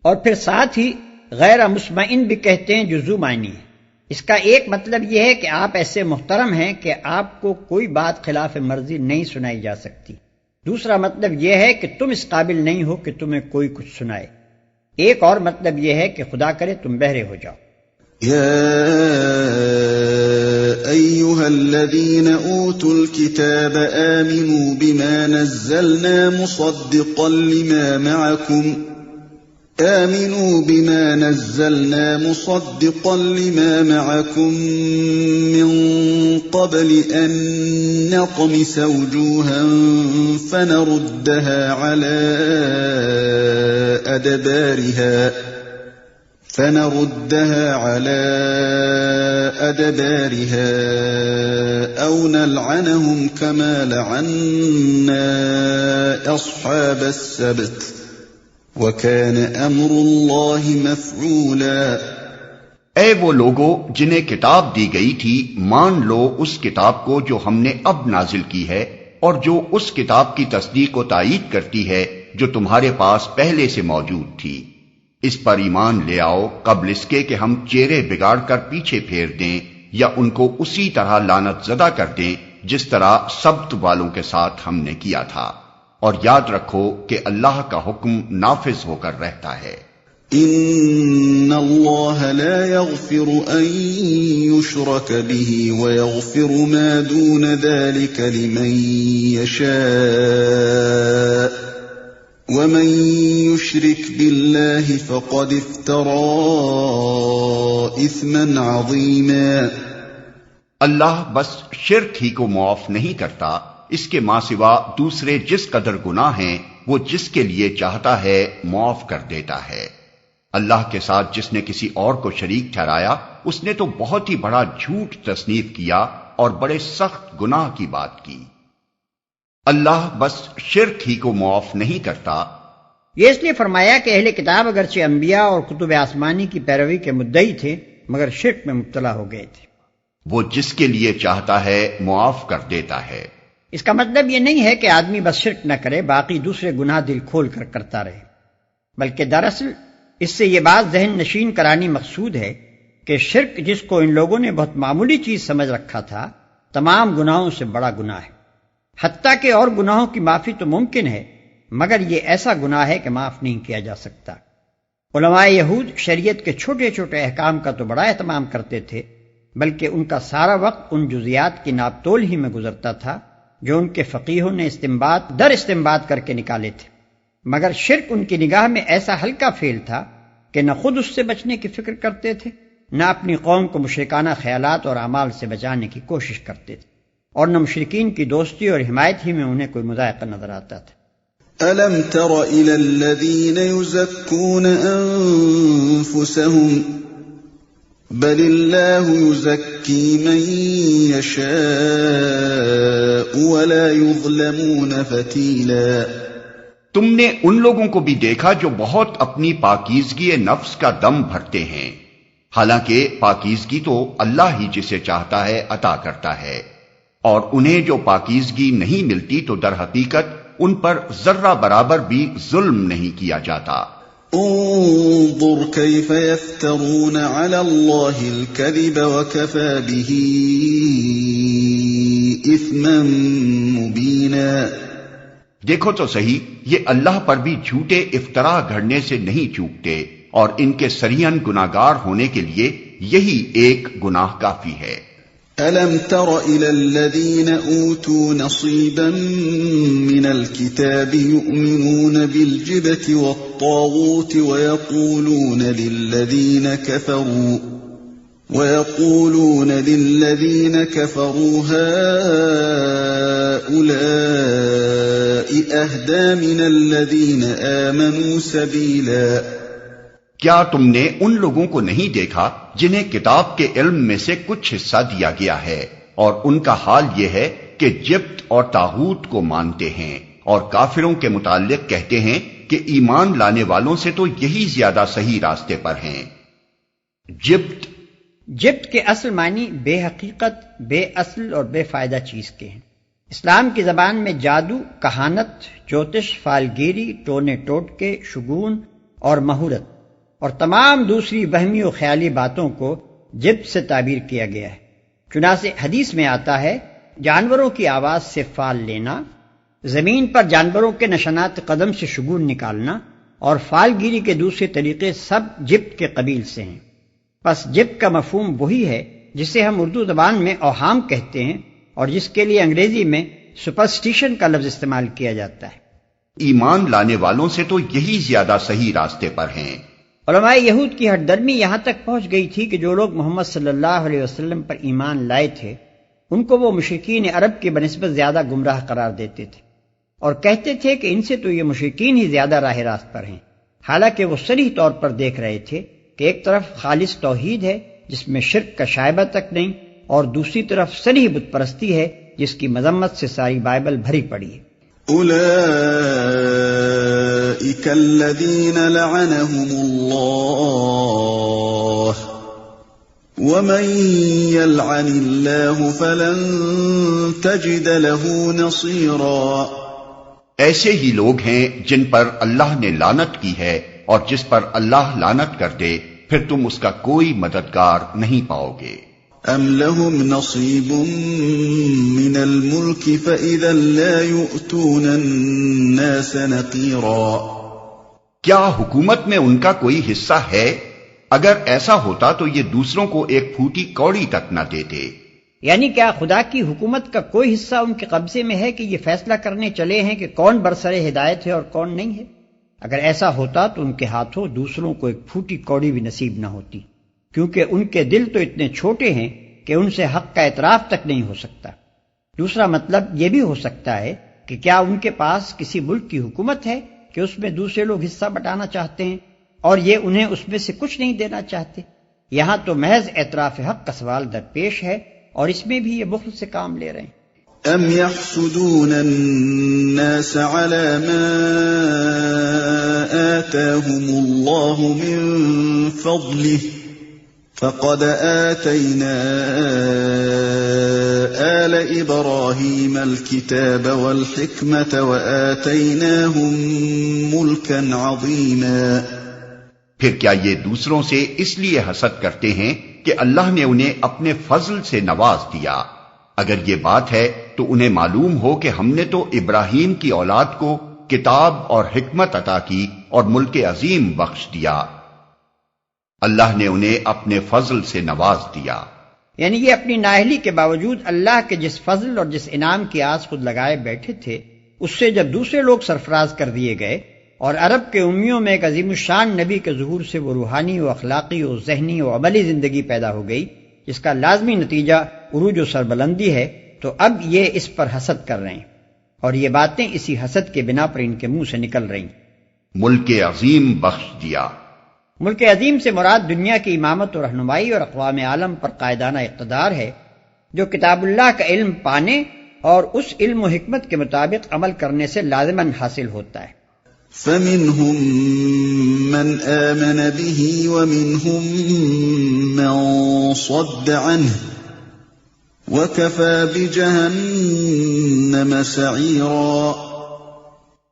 اور پھر ساتھ ہی غیر مسمعین بھی کہتے ہیں جو ذو معنی ہے۔ اس کا ایک مطلب یہ ہے کہ آپ ایسے محترم ہیں کہ آپ کو کوئی بات خلاف مرضی نہیں سنائی جا سکتی، دوسرا مطلب یہ ہے کہ تم اس قابل نہیں ہو کہ تمہیں کوئی کچھ سنائے، ایک اور مطلب یہ ہے کہ خدا کرے تم بہرے ہو جاؤ۔ يا أيها الذين أوتوا الكتاب آمنوا بما نزلنا مصدقا لما معكم من قبل أن نطمس وجوها فنردها على أدبارها أو نلعنهم كما لعنا أصحاب السبت وَكَانَ أَمْرُ اللَّهِ مَفْعُولًا۔ اے وہ لوگو جنہیں کتاب دی گئی تھی، مان لو اس کتاب کو جو ہم نے اب نازل کی ہے اور جو اس کتاب کی تصدیق و تائید کرتی ہے جو تمہارے پاس پہلے سے موجود تھی۔ اس پر ایمان لے آؤ قبل اس کے کہ ہم چہرے بگاڑ کر پیچھے پھیر دیں یا ان کو اسی طرح لعنت زدہ کر دیں جس طرح سبت والوں کے ساتھ ہم نے کیا تھا، اور یاد رکھو کہ اللہ کا حکم نافذ ہو کر رہتا ہے۔ ان اللہ لا يغفر ان يشرك به ويغفر ما دون ذلك لمن يشاء ومن يشرك بالله فقد افترى اثما عظيما۔ اللہ بس شرک ہی کو معاف نہیں کرتا، اس کے ماں سوا دوسرے جس قدر گناہ ہیں وہ جس کے لیے چاہتا ہے معاف کر دیتا ہے۔ اللہ کے ساتھ جس نے کسی اور کو شریک ٹھہرایا اس نے تو بہت ہی بڑا جھوٹ تصنیف کیا اور بڑے سخت گناہ کی بات کی۔ اللہ بس شرک ہی کو معاف نہیں کرتا۔ یہ اس لیے فرمایا کہ اہل کتاب اگرچہ انبیاء اور کتب آسمانی کی پیروی کے مدعی تھے مگر شرک میں مبتلا ہو گئے تھے۔ وہ جس کے لیے چاہتا ہے معاف کر دیتا ہے۔ اس کا مطلب یہ نہیں ہے کہ آدمی بس شرک نہ کرے باقی دوسرے گناہ دل کھول کر کرتا رہے، بلکہ دراصل اس سے یہ بات ذہن نشین کرانی مقصود ہے کہ شرک جس کو ان لوگوں نے بہت معمولی چیز سمجھ رکھا تھا تمام گناہوں سے بڑا گناہ ہے، حتیٰ کہ اور گناہوں کی معافی تو ممکن ہے مگر یہ ایسا گناہ ہے کہ معاف نہیں کیا جا سکتا۔ علماء یہود شریعت کے چھوٹے چھوٹے احکام کا تو بڑا اہتمام کرتے تھے، بلکہ ان کا سارا وقت ان جزیات کی ناپ تول ہی میں گزرتا تھا جو ان کے فقیہوں نے استنباط در استنباط کر کے نکالے تھے، مگر شرک ان کی نگاہ میں ایسا ہلکا فعل تھا کہ نہ خود اس سے بچنے کی فکر کرتے تھے نہ اپنی قوم کو مشرکانہ خیالات اور اعمال سے بچانے کی کوشش کرتے تھے، اور نہ مشرکین کی دوستی اور حمایت ہی میں انہیں کوئی مذائقہ نظر آتا تھا۔ أَلَمْ تَرَ إِلَى الَّذِينَ يُزَكُّونَ أَنفُسَهُم بَلِ اللَّهُ يُزَكِّي مَن يَشَاءُ وَلَا يُظْلَمُونَ فَتِيلًا۔ تم نے ان لوگوں کو بھی دیکھا جو بہت اپنی پاکیزگی نفس کا دم بھرتے ہیں، حالانکہ پاکیزگی تو اللہ ہی جسے چاہتا ہے عطا کرتا ہے، اور انہیں جو پاکیزگی نہیں ملتی تو در حقیقت ان پر ذرہ برابر بھی ظلم نہیں کیا جاتا۔ انظر كيف يفترون على الله الكذب وكفى به إثما مبينا۔ دیکھو تو صحیح، یہ اللہ پر بھی جھوٹے افطرا گھڑنے سے نہیں چوکتے، اور ان کے سریحاً گناہگار ہونے کے لیے یہی ایک گناہ کافی ہے۔ أَلَمْ تَرَ إِلَى الَّذِينَ أُوتُوا نَصِيبًا مِنَ الْكِتَابِ يُؤْمِنُونَ بِالْجِبْتِ وَالطَّاغُوتِ وَيَقُولُونَ لِلَّذِينَ كَفَرُوا هَؤُلَاءِ أَهْدَىٰ مِنَ الَّذِينَ آمَنُوا سَبِيلًا۔ کیا تم نے ان لوگوں کو نہیں دیکھا جنہیں کتاب کے علم میں سے کچھ حصہ دیا گیا ہے، اور ان کا حال یہ ہے کہ جبت اور طاغوت کو مانتے ہیں، اور کافروں کے متعلق کہتے ہیں کہ ایمان لانے والوں سے تو یہی زیادہ صحیح راستے پر ہیں۔ جبت کے اصل معنی بے حقیقت، بے اصل اور بے فائدہ چیز کے ہیں۔ اسلام کی زبان میں جادو، کہانت، جوتش، فالگیری، ٹونے ٹوٹکے، شگون اور مہورت اور تمام دوسری وہمی و خیالی باتوں کو جبت سے تعبیر کیا گیا ہے۔ چنانچہ حدیث میں آتا ہے جانوروں کی آواز سے فال لینا، زمین پر جانوروں کے نشانات قدم سے شگون نکالنا اور فال گیری کے دوسرے طریقے سب جبت کے قبیل سے ہیں۔ پس جبت کا مفہوم وہی ہے جسے ہم اردو زبان میں اوہام کہتے ہیں اور جس کے لیے انگریزی میں سپرسٹیشن کا لفظ استعمال کیا جاتا ہے۔ ایمان لانے والوں سے تو یہی زیادہ صحیح راستے پر ہیں۔ علماء یہود کی ہٹ درمی یہاں تک پہنچ گئی تھی کہ جو لوگ محمد صلی اللہ علیہ وسلم پر ایمان لائے تھے ان کو وہ مشرکین عرب کی بنسبت زیادہ گمراہ قرار دیتے تھے اور کہتے تھے کہ ان سے تو یہ مشرکین ہی زیادہ راہ راست پر ہیں، حالانکہ وہ صریح طور پر دیکھ رہے تھے کہ ایک طرف خالص توحید ہے جس میں شرک کا شائبہ تک نہیں، اور دوسری طرف صریح بت پرستی ہے جس کی مذمت سے ساری بائبل بھری پڑی ہے۔ أولئك الذين لعنهم الله ومن يلعن الله فلن تجد له نصيرا۔ ایسے ہی لوگ ہیں جن پر اللہ نے لعنت کی ہے، اور جس پر اللہ لعنت کر دے پھر تم اس کا کوئی مددگار نہیں پاؤ گے۔ أَمْ لَهُمْ نَصِيبٌ مِّنَ الْمُلْكِ فَإِذًا لَا يُؤْتُونَ النَّاسَ نَقِيرًا۔ کیا حکومت میں ان کا کوئی حصہ ہے؟ اگر ایسا ہوتا تو یہ دوسروں کو ایک پھوٹی کوڑی تک نہ دیتے۔ یعنی کیا خدا کی حکومت کا کوئی حصہ ان کے قبضے میں ہے کہ یہ فیصلہ کرنے چلے ہیں کہ کون برسر ہدایت ہے اور کون نہیں ہے؟ اگر ایسا ہوتا تو ان کے ہاتھوں دوسروں کو ایک پھوٹی کوڑی بھی نصیب نہ ہوتی، کیونکہ ان کے دل تو اتنے چھوٹے ہیں کہ ان سے حق کا اعتراف تک نہیں ہو سکتا۔ دوسرا مطلب یہ بھی ہو سکتا ہے کہ کیا ان کے پاس کسی ملک کی حکومت ہے کہ اس میں دوسرے لوگ حصہ بٹانا چاہتے ہیں اور یہ انہیں اس میں سے کچھ نہیں دینا چاہتے؟ یہاں تو محض اعتراف حق کا سوال درپیش ہے اور اس میں بھی یہ بخل سے کام لے رہے ہیں۔ أَمْ يَحْسُدُونَ النَّاسَ عَلَى مَا آتَاهُمُ اللَّهُ مِنْ فَضْلِهِ فَقَدْ آتَيْنَا آلَ إِبْرَاهِيمَ الْكِتَابَ وَالْحِكْمَةَ وَآتَيْنَاهُمْ مُلْكًا عَظِيمًا۔ پھر کیا یہ دوسروں سے اس لیے حسد کرتے ہیں کہ اللہ نے انہیں اپنے فضل سے نواز دیا۔ اگر یہ بات ہے تو انہیں معلوم ہو کہ ہم نے تو ابراہیم کی اولاد کو کتاب اور حکمت عطا کی اور ملک عظیم بخش دیا۔ اللہ نے انہیں اپنے فضل سے نواز دیا، یعنی یہ اپنی نااہلی کے باوجود اللہ کے جس فضل اور جس انعام کی آس خود لگائے بیٹھے تھے، اس سے جب دوسرے لوگ سرفراز کر دیے گئے اور عرب کے امیوں میں ایک عظیم الشان نبی کے ظہور سے وہ روحانی و اخلاقی و ذہنی و عملی زندگی پیدا ہو گئی جس کا لازمی نتیجہ عروج و سربلندی ہے، تو اب یہ اس پر حسد کر رہے ہیں اور یہ باتیں اسی حسد کے بنا پر ان کے منہ سے نکل رہی۔ ملک عظیم بخش دیا، ملک عظیم سے مراد دنیا کی امامت و رہنمائی اور اقوام عالم پر قائدانہ اقتدار ہے، جو کتاب اللہ کا علم پانے اور اس علم و حکمت کے مطابق عمل کرنے سے لازماً حاصل ہوتا ہے۔ فَمِنْهُمْ مَنْ آمَنَ بِهِ وَمِنْهُمْ مَنْ صَدَّ عَنْهُ وَكَفَى بِجَهَنَّمَ سَعِيرًا،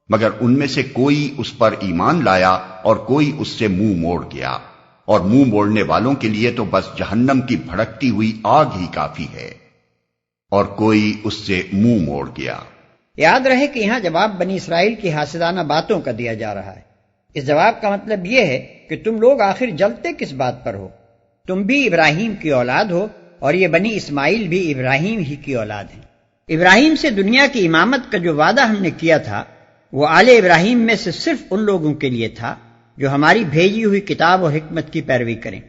مگر ان میں سے کوئی اس پر ایمان لایا اور کوئی اس سے منہ موڑ گیا، اور منہ موڑنے والوں کے لیے تو بس جہنم کی بھڑکتی ہوئی آگ ہی کافی ہے، اور کوئی اس سے منہ موڑ گیا۔ یاد رہے کہ یہاں جواب بنی اسرائیل کی حاسدانہ باتوں کا دیا جا رہا ہے۔ اس جواب کا مطلب یہ ہے کہ تم لوگ آخر جلتے کس بات پر ہو؟ تم بھی ابراہیم کی اولاد ہو اور یہ بنی اسماعیل بھی ابراہیم ہی کی اولاد ہیں۔ ابراہیم سے دنیا کی امامت کا جو وعدہ ہم نے کیا تھا وہ آل ابراہیم میں سے صرف ان لوگوں کے لیے تھا جو ہماری بھیجی ہوئی کتاب اور حکمت کی پیروی کریں۔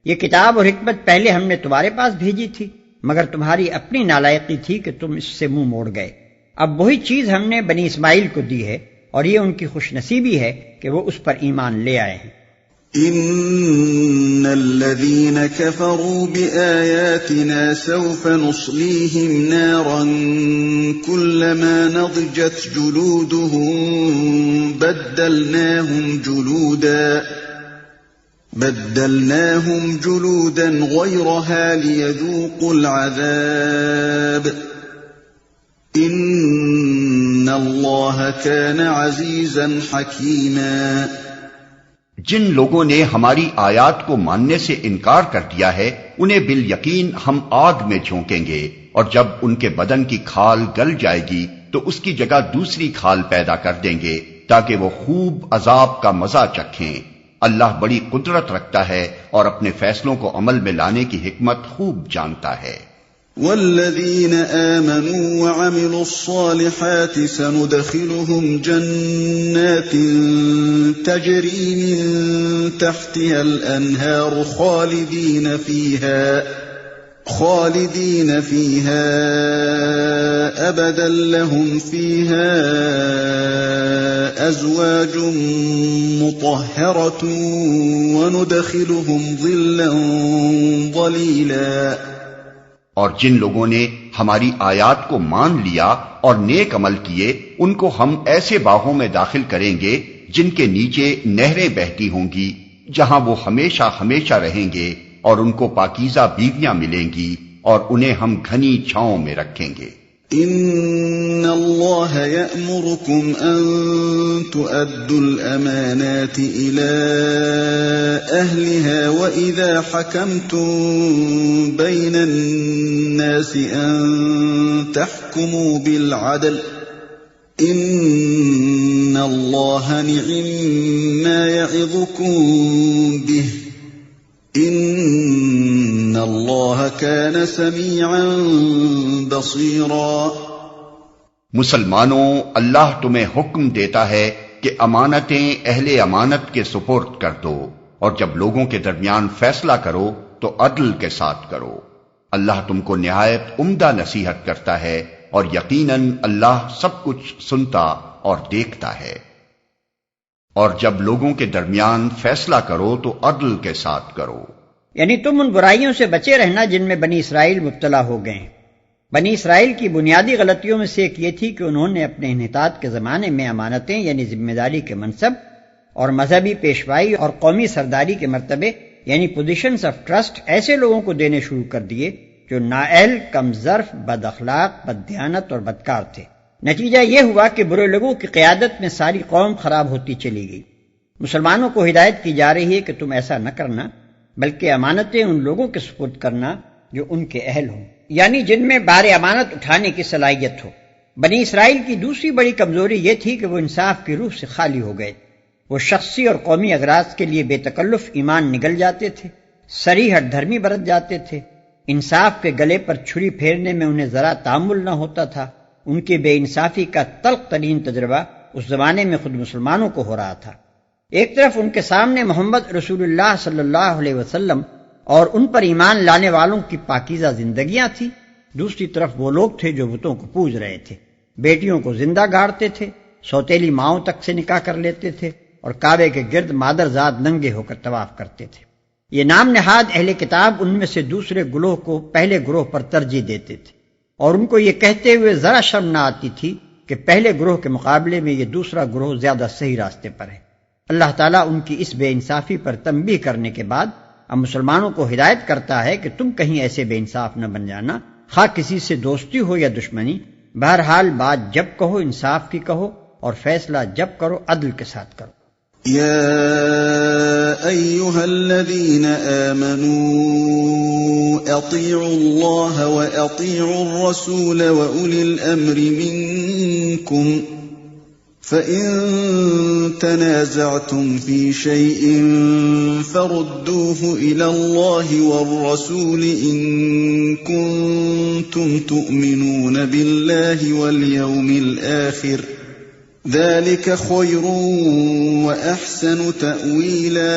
یہ کتاب اور حکمت پہلے ہم نے تمہارے پاس بھیجی تھی، مگر تمہاری اپنی نالائقی تھی کہ تم اس سے منہ موڑ گئے۔ اب وہی چیز ہم نے بنی اسماعیل کو دی ہے اور یہ ان کی خوش نصیبی ہے کہ وہ اس پر ایمان لے آئے ہیں۔ ان الذين كفروا بآياتنا سوف نصليهم نارا كلما نضجت جلودهم بدلناهم جلودا غيرها ليذوقوا العذاب ان اللہ کان عزیزا حکیما۔ جن لوگوں نے ہماری آیات کو ماننے سے انکار کر دیا ہے انہیں بالیقین ہم آگ میں جھونکیں گے، اور جب ان کے بدن کی کھال گل جائے گی تو اس کی جگہ دوسری کھال پیدا کر دیں گے تاکہ وہ خوب عذاب کا مزہ چکھیں۔ اللہ بڑی قدرت رکھتا ہے اور اپنے فیصلوں کو عمل میں لانے کی حکمت خوب جانتا ہے۔ والذین آمنوا وعملوا الصالحات سندخلهم جنات تجری من تحتها الانہار خالدین فیہا ابدا لهم فیہا ازواج مطہرۃ وندخلهم ظلا ظلیلا۔ اور جن لوگوں نے ہماری آیات کو مان لیا اور نیک عمل کیے ان کو ہم ایسے باغوں میں داخل کریں گے جن کے نیچے نہریں بہتی ہوں گی، جہاں وہ ہمیشہ ہمیشہ رہیں گے، اور ان کو پاکیزہ بیویاں ملیں گی اور انہیں ہم گھنی چھاؤں میں رکھیں گے۔ ان اللہ یأمرکم ان تؤدوا الامانات الى اہلها واذا حکمتم بین الناس ان تحکموا بالعدل ان اللہ نعم ما یعظکم به ان اللہ کان سمیعا بصیرا۔ مسلمانوں، اللہ تمہیں حکم دیتا ہے کہ امانتیں اہل امانت کے سپرد کر دو، اور جب لوگوں کے درمیان فیصلہ کرو تو عدل کے ساتھ کرو۔ اللہ تم کو نہایت عمدہ نصیحت کرتا ہے اور یقیناً اللہ سب کچھ سنتا اور دیکھتا ہے۔ اور جب لوگوں کے درمیان فیصلہ کرو تو عدل کے ساتھ کرو۔ یعنی تم ان برائیوں سے بچے رہنا جن میں بنی اسرائیل مبتلا ہو گئے ہیں۔ بنی اسرائیل کی بنیادی غلطیوں میں سے ایک یہ تھی کہ انہوں نے اپنے انحطاط کے زمانے میں امانتیں یعنی ذمہ داری کے منصب اور مذہبی پیشوائی اور قومی سرداری کے مرتبے یعنی پوزیشنز آف ٹرسٹ ایسے لوگوں کو دینے شروع کر دیے جو نااہل، کم ظرف، بد اخلاق، بد دیانت اور بدکار تھے۔ نتیجہ یہ ہوا کہ برے لوگوں کی قیادت میں ساری قوم خراب ہوتی چلی گئی۔ مسلمانوں کو ہدایت کی جا رہی ہے کہ تم ایسا نہ کرنا بلکہ امانتیں ان لوگوں کے سپرد کرنا جو ان کے اہل ہوں، یعنی جن میں بار امانت اٹھانے کی صلاحیت ہو۔ بنی اسرائیل کی دوسری بڑی کمزوری یہ تھی کہ وہ انصاف کی روح سے خالی ہو گئے۔ وہ شخصی اور قومی اغراض کے لیے بے تکلف ایمان نگل جاتے تھے، صریح ہٹ دھرمی برت جاتے تھے، انصاف کے گلے پر چھری پھیرنے میں انہیں ذرا تامل نہ ہوتا تھا۔ ان کی بے انصافی کا تلخ ترین تجربہ اس زمانے میں خود مسلمانوں کو ہو رہا تھا۔ ایک طرف ان کے سامنے محمد رسول اللہ صلی اللہ علیہ وسلم اور ان پر ایمان لانے والوں کی پاکیزہ زندگیاں تھیں، دوسری طرف وہ لوگ تھے جو بتوں کو پوج رہے تھے، بیٹیوں کو زندہ گاڑتے تھے، سوتیلی ماؤں تک سے نکاح کر لیتے تھے اور کعبے کے گرد مادرزاد ننگے ہو کر طواف کرتے تھے۔ یہ نام نہاد اہل کتاب ان میں سے دوسرے گروہ کو پہلے گروہ پر ترجیح دیتے تھے، اور ان کو یہ کہتے ہوئے ذرا شرم نہ آتی تھی کہ پہلے گروہ کے مقابلے میں یہ دوسرا گروہ زیادہ صحیح راستے پر ہے۔ اللہ تعالیٰ ان کی اس بے انصافی پر تنبیہ کرنے کے بعد اب مسلمانوں کو ہدایت کرتا ہے کہ تم کہیں ایسے بے انصاف نہ بن جانا، خواہ کسی سے دوستی ہو یا دشمنی، بہرحال بات جب کہو انصاف کی کہو، اور فیصلہ جب کرو عدل کے ساتھ کرو۔ يا أيها الذين آمنوا أطيعوا الله وأطيعوا الرسول وأولي الأمر منكم فإن تنازعتم في شيء فردوه إلى الله والرسول إن كنتم تؤمنون بالله واليوم الآخر ذلك خير وأحسن تأويلا۔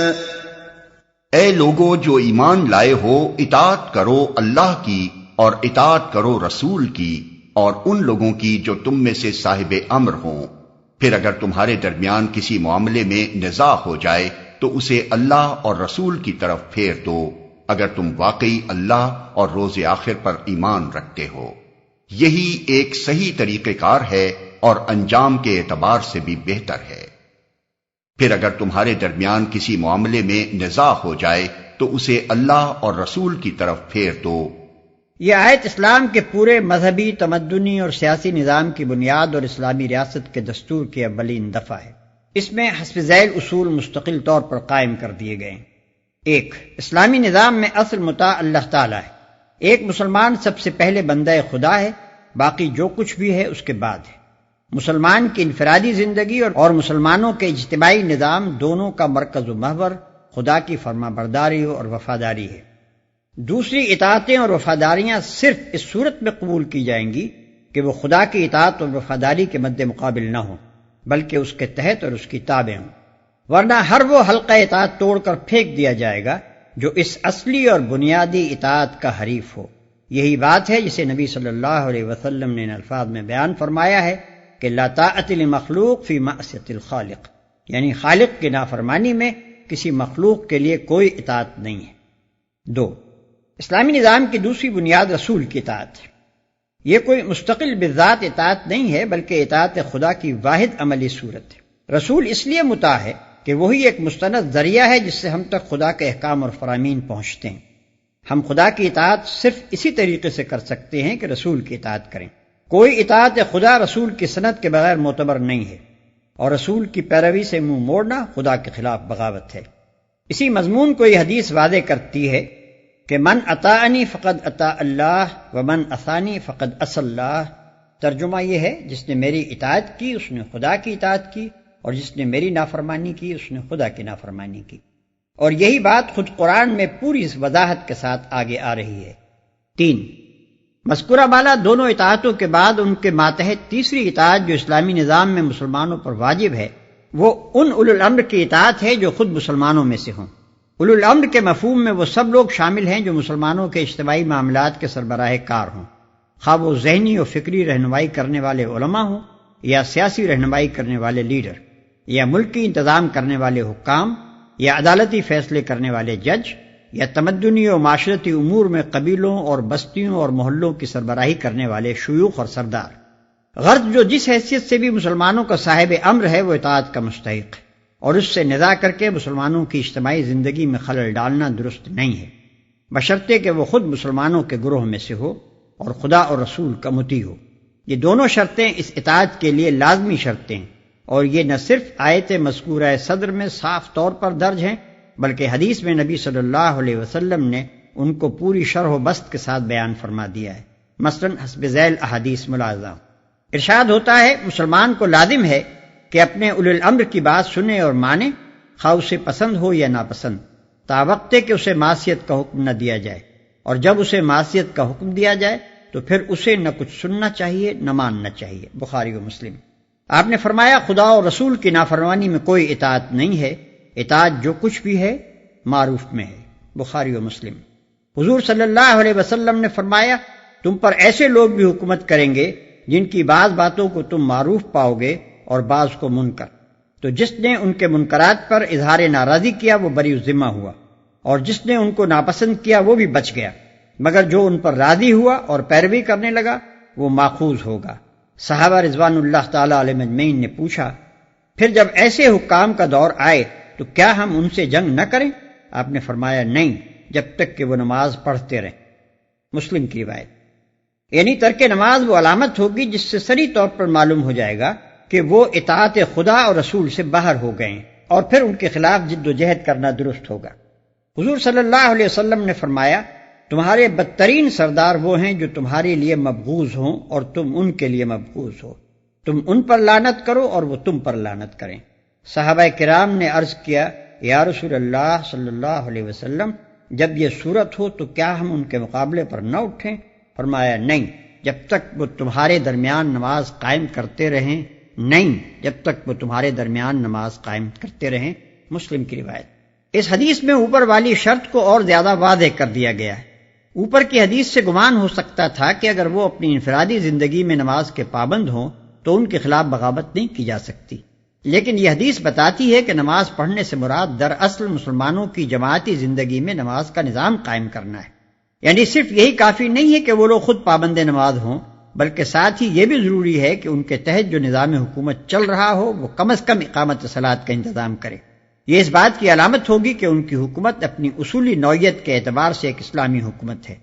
اے لوگو جو ایمان لائے ہو، اطاعت کرو اللہ کی اور اطاعت کرو رسول کی اور ان لوگوں کی جو تم میں سے صاحب امر ہوں۔ پھر اگر تمہارے درمیان کسی معاملے میں نزاع ہو جائے تو اسے اللہ اور رسول کی طرف پھیر دو، اگر تم واقعی اللہ اور روز آخر پر ایمان رکھتے ہو۔ یہی ایک صحیح طریقہ کار ہے اور انجام کے اعتبار سے بھی بہتر ہے۔ پھر اگر تمہارے درمیان کسی معاملے میں نزاع ہو جائے تو اسے اللہ اور رسول کی طرف پھیر دو۔ یہ آیت اسلام کے پورے مذہبی، تمدنی اور سیاسی نظام کی بنیاد اور اسلامی ریاست کے دستور کی اولین دفعہ ہے۔ اس میں حسب ذیل اصول مستقل طور پر قائم کر دیے گئے ہیں۔ ایک، اسلامی نظام میں اصل مطاع اللہ تعالیٰ ہے۔ ایک مسلمان سب سے پہلے بندہ خدا ہے، باقی جو کچھ بھی ہے اس کے بعد ہے۔ مسلمان کی انفرادی زندگی اور مسلمانوں کے اجتماعی نظام دونوں کا مرکز و محور خدا کی فرما برداری اور وفاداری ہے۔ دوسری اطاعتیں اور وفاداریاں صرف اس صورت میں قبول کی جائیں گی کہ وہ خدا کی اطاعت اور وفاداری کے مد مقابل نہ ہوں، بلکہ اس کے تحت اور اس کی تابع ہوں، ورنہ ہر وہ حلقہ اطاعت توڑ کر پھینک دیا جائے گا جو اس اصلی اور بنیادی اطاعت کا حریف ہو۔ یہی بات ہے جسے نبی صلی اللہ علیہ وسلم نے ان الفاظ میں بیان فرمایا ہے کہ لا طاعت لمخلوق فی معصیۃ الخالق، یعنی خالق کی نافرمانی میں کسی مخلوق کے لیے کوئی اطاعت نہیں ہے۔ دو، اسلامی نظام کی دوسری بنیاد رسول کی اطاعت ہے۔ یہ کوئی مستقل بذات اطاعت نہیں ہے، بلکہ اطاعت خدا کی واحد عملی صورت ہے۔ رسول اس لیے مطاع ہے کہ وہی ایک مستند ذریعہ ہے جس سے ہم تک خدا کے احکام اور فرامین پہنچتے ہیں۔ ہم خدا کی اطاعت صرف اسی طریقے سے کر سکتے ہیں کہ رسول کی اطاعت کریں۔ کوئی اطاعت خدا رسول کی سند کے بغیر معتبر نہیں ہے، اور رسول کی پیروی سے منہ موڑنا خدا کے خلاف بغاوت ہے۔ اسی مضمون کو یہ حدیث واضح کرتی ہے کہ من اطاعنی فقد اطاع اللہ ومن عصانی فقد عصی اللہ۔ ترجمہ یہ ہے، جس نے میری اطاعت کی اس نے خدا کی اطاعت کی، اور جس نے میری نافرمانی کی اس نے خدا کی نافرمانی کی۔ اور یہی بات خود قرآن میں پوری وضاحت کے ساتھ آگے آ رہی ہے۔ تین، مذکورہ بالا دونوں اطاعتوں کے بعد ان کے ماتحت تیسری اطاعت جو اسلامی نظام میں مسلمانوں پر واجب ہے، وہ ان اولو الامر کی اطاعت ہے جو خود مسلمانوں میں سے ہوں۔ اولو الامر کے مفہوم میں وہ سب لوگ شامل ہیں جو مسلمانوں کے اجتماعی معاملات کے سربراہ کار ہوں، خواہ وہ ذہنی و فکری رہنمائی کرنے والے علماء ہوں، یا سیاسی رہنمائی کرنے والے لیڈر، یا ملکی انتظام کرنے والے حکام، یا عدالتی فیصلے کرنے والے جج، یا تمدنی و معاشرتی امور میں قبیلوں اور بستیوں اور محلوں کی سربراہی کرنے والے شیوخ اور سردار۔ غرض جو جس حیثیت سے بھی مسلمانوں کا صاحب امر ہے وہ اطاعت کا مستحق ہے، اور اس سے نزاع کر کے مسلمانوں کی اجتماعی زندگی میں خلل ڈالنا درست نہیں ہے، بشرطے کہ وہ خود مسلمانوں کے گروہ میں سے ہو اور خدا اور رسول کا مطیع ہو۔ یہ دونوں شرطیں اس اطاعت کے لیے لازمی شرطیں ہیں، اور یہ نہ صرف آیت مذکورہ صدر میں صاف طور پر درج ہیں بلکہ حدیث میں نبی صلی اللہ علیہ وسلم نے ان کو پوری شرح و بسط کے ساتھ بیان فرما دیا ہے، مثلاً حسب ذیل احادیث ملاحظہ۔ ارشاد ہوتا ہے مسلمان کو لازم ہے کہ اپنے اولی الامر کی بات سنے اور مانے، خواہ اسے پسند ہو یا ناپسند، تاوقتے کہ اسے معصیت کا حکم نہ دیا جائے، اور جب اسے معصیت کا حکم دیا جائے تو پھر اسے نہ کچھ سننا چاہیے نہ ماننا چاہیے، بخاری و مسلم۔ آپ نے فرمایا خدا اور رسول کی نافرمانی میں کوئی اطاعت نہیں ہے، اطاعت جو کچھ بھی ہے معروف میں ہے، بخاری و مسلم۔ حضور صلی اللہ علیہ وسلم نے فرمایا تم پر ایسے لوگ بھی حکومت کریں گے جن کی بعض باتوں کو تم معروف پاؤ گے اور بعض کو منکر، تو جس نے ان کے منکرات پر اظہار ناراضی کیا وہ بری الذمہ ہوا، اور جس نے ان کو ناپسند کیا وہ بھی بچ گیا، مگر جو ان پر راضی ہوا اور پیروی کرنے لگا وہ ماخوذ ہوگا۔ صحابہ رضوان اللہ تعالی علیہ مجمعین نے پوچھا پھر جب ایسے حکام کا دور آئے تو کیا ہم ان سے جنگ نہ کریں؟ آپ نے فرمایا نہیں، جب تک کہ وہ نماز پڑھتے رہیں، مسلم کی روایت۔ یعنی ترک نماز وہ علامت ہوگی جس سے صریح طور پر معلوم ہو جائے گا کہ وہ اطاعت خدا اور رسول سے باہر ہو گئے ہیں، اور پھر ان کے خلاف جد و جہد کرنا درست ہوگا۔ حضور صلی اللہ علیہ وسلم نے فرمایا تمہارے بدترین سردار وہ ہیں جو تمہارے لیے مبغوض ہوں اور تم ان کے لیے مبغوض ہو، تم ان پر لعنت کرو اور وہ تم پر لعنت کریں۔ صحابہ کرام نے عرض کیا یا رسول اللہ صلی اللہ علیہ وسلم جب یہ صورت ہو تو کیا ہم ان کے مقابلے پر نہ اٹھیں؟ فرمایا نہیں، جب تک وہ تمہارے درمیان نماز قائم کرتے رہیں، نہیں جب تک وہ تمہارے درمیان نماز قائم کرتے رہیں، مسلم کی روایت۔ اس حدیث میں اوپر والی شرط کو اور زیادہ واضح کر دیا گیا ہے۔ اوپر کی حدیث سے گمان ہو سکتا تھا کہ اگر وہ اپنی انفرادی زندگی میں نماز کے پابند ہوں تو ان کے خلاف بغاوت نہیں کی جا سکتی، لیکن یہ حدیث بتاتی ہے کہ نماز پڑھنے سے مراد دراصل مسلمانوں کی جماعتی زندگی میں نماز کا نظام قائم کرنا ہے۔ یعنی صرف یہی کافی نہیں ہے کہ وہ لوگ خود پابند نماز ہوں، بلکہ ساتھ ہی یہ بھی ضروری ہے کہ ان کے تحت جو نظام حکومت چل رہا ہو وہ کم از کم اقامت صلاۃ کا انتظام کرے۔ یہ اس بات کی علامت ہوگی کہ ان کی حکومت اپنی اصولی نوعیت کے اعتبار سے ایک اسلامی حکومت ہے،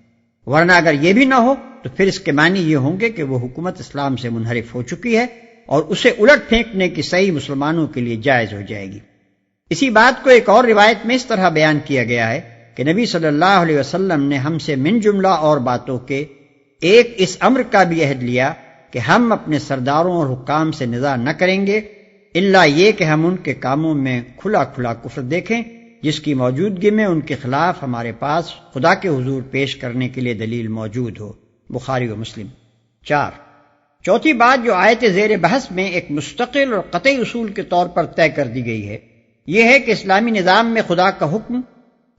ورنہ اگر یہ بھی نہ ہو تو پھر اس کے معنی یہ ہوں گے کہ وہ حکومت اسلام سے منحرف ہو چکی ہے اور اسے الٹ پھینکنے کی صحیح مسلمانوں کے لیے جائز ہو جائے گی۔ اسی بات کو ایک اور روایت میں اس طرح بیان کیا گیا ہے کہ نبی صلی اللہ علیہ وسلم نے ہم سے من جملہ اور باتوں کے ایک اس امر کا بھی عہد لیا کہ ہم اپنے سرداروں اور حکام سے نزاع نہ کریں گے الا یہ کہ ہم ان کے کاموں میں کھلا کھلا کفر دیکھیں جس کی موجودگی میں ان کے خلاف ہمارے پاس خدا کے حضور پیش کرنے کے لیے دلیل موجود ہو، بخاری و مسلم۔ 4، چوتھی بات جو آیت زیر بحث میں ایک مستقل اور قطعی اصول کے طور پر طے کر دی گئی ہے یہ ہے کہ اسلامی نظام میں خدا کا حکم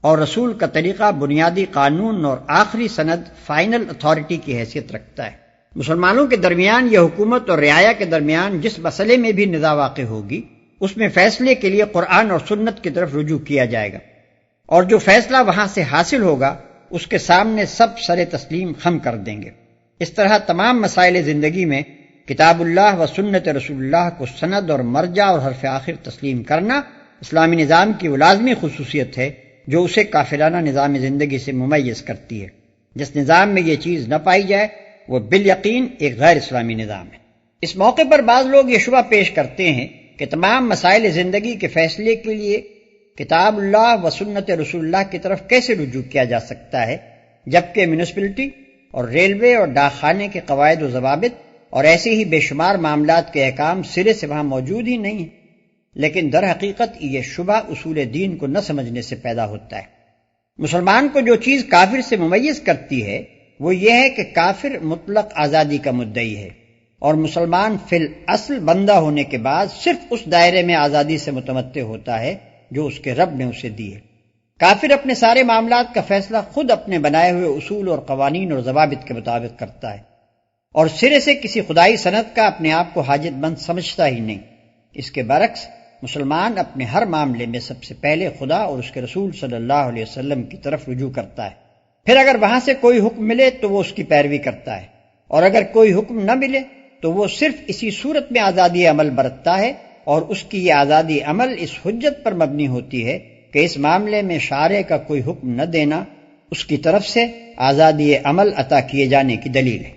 اور رسول کا طریقہ بنیادی قانون اور آخری سند فائنل اتھارٹی کی حیثیت رکھتا ہے۔ مسلمانوں کے درمیان یہ حکومت اور رعایا کے درمیان جس مسئلے میں بھی نزاع واقع ہوگی اس میں فیصلے کے لیے قرآن اور سنت کی طرف رجوع کیا جائے گا، اور جو فیصلہ وہاں سے حاصل ہوگا اس کے سامنے سب سر تسلیم خم کر دیں گے۔ اس طرح تمام مسائل زندگی میں کتاب اللہ و سنت رسول اللہ کو سند اور مرجع اور حرف آخر تسلیم کرنا اسلامی نظام کی وہ لازمی خصوصیت ہے جو اسے کافرانہ نظام زندگی سے ممیز کرتی ہے۔ جس نظام میں یہ چیز نہ پائی جائے وہ بالیقین ایک غیر اسلامی نظام ہے۔ اس موقع پر بعض لوگ یہ شبہ پیش کرتے ہیں کہ تمام مسائل زندگی کے فیصلے کے لیے کتاب اللہ و سنت رسول اللہ کی طرف کیسے رجوع کیا جا سکتا ہے جبکہ میونسپلٹی اور ریلوے اور ڈاک خانے کے قواعد و ضوابط اور ایسے ہی بے شمار معاملات کے احکام سرے سے وہاں موجود ہی نہیں ہیں۔ لیکن در حقیقت یہ شبہ اصول دین کو نہ سمجھنے سے پیدا ہوتا ہے۔ مسلمان کو جو چیز کافر سے ممیز کرتی ہے وہ یہ ہے کہ کافر مطلق آزادی کا مدعی ہے اور مسلمان فی الاصل بندہ ہونے کے بعد صرف اس دائرے میں آزادی سے متمتع ہوتا ہے جو اس کے رب نے اسے دی ہے۔ کافر اپنے سارے معاملات کا فیصلہ خود اپنے بنائے ہوئے اصول اور قوانین اور ضوابط کے مطابق کرتا ہے اور سرے سے کسی خدائی سند کا اپنے آپ کو حاجت مند سمجھتا ہی نہیں۔ اس کے برعکس مسلمان اپنے ہر معاملے میں سب سے پہلے خدا اور اس کے رسول صلی اللہ علیہ وسلم کی طرف رجوع کرتا ہے، پھر اگر وہاں سے کوئی حکم ملے تو وہ اس کی پیروی کرتا ہے، اور اگر کوئی حکم نہ ملے تو وہ صرف اسی صورت میں آزادی عمل برتتا ہے، اور اس کی یہ آزادی عمل اس حجت پر مبنی ہوتی ہے کہ اس معاملے میں شارع کا کوئی حکم نہ دینا اس کی طرف سے آزادی عمل عطا کیے جانے کی دلیل ہے۔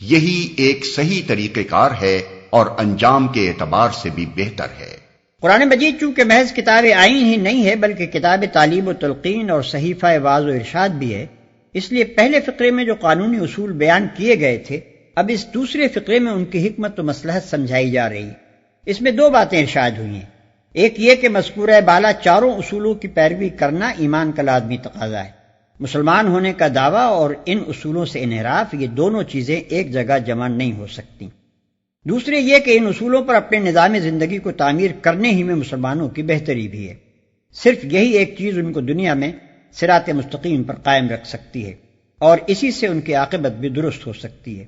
یہی ایک صحیح طریقہ کار ہے اور انجام کے اعتبار سے بھی بہتر ہے۔ قرآن مجید چونکہ محض کتاب آئین ہی نہیں ہے بلکہ کتاب تعلیم و تلقین اور صحیفہ وعظ و ارشاد بھی ہے، اس لیے پہلے فقرے میں جو قانونی اصول بیان کیے گئے تھے اب اس دوسرے فقرے میں ان کی حکمت و مصلحت سمجھائی جا رہی ہے۔ اس میں 2 باتیں ارشاد ہوئی ہیں، ایک یہ کہ مذکورہ بالا چاروں اصولوں کی پیروی کرنا ایمان کا لازمی تقاضا ہے، مسلمان ہونے کا دعویٰ اور ان اصولوں سے انحراف، یہ دونوں چیزیں ایک جگہ جمع نہیں ہو سکتی۔ دوسرے یہ کہ ان اصولوں پر اپنے نظام زندگی کو تعمیر کرنے ہی میں مسلمانوں کی بہتری بھی ہے، صرف یہی ایک چیز ان کو دنیا میں صراط مستقیم پر قائم رکھ سکتی ہے اور اسی سے ان کی عاقبت بھی درست ہو سکتی ہے۔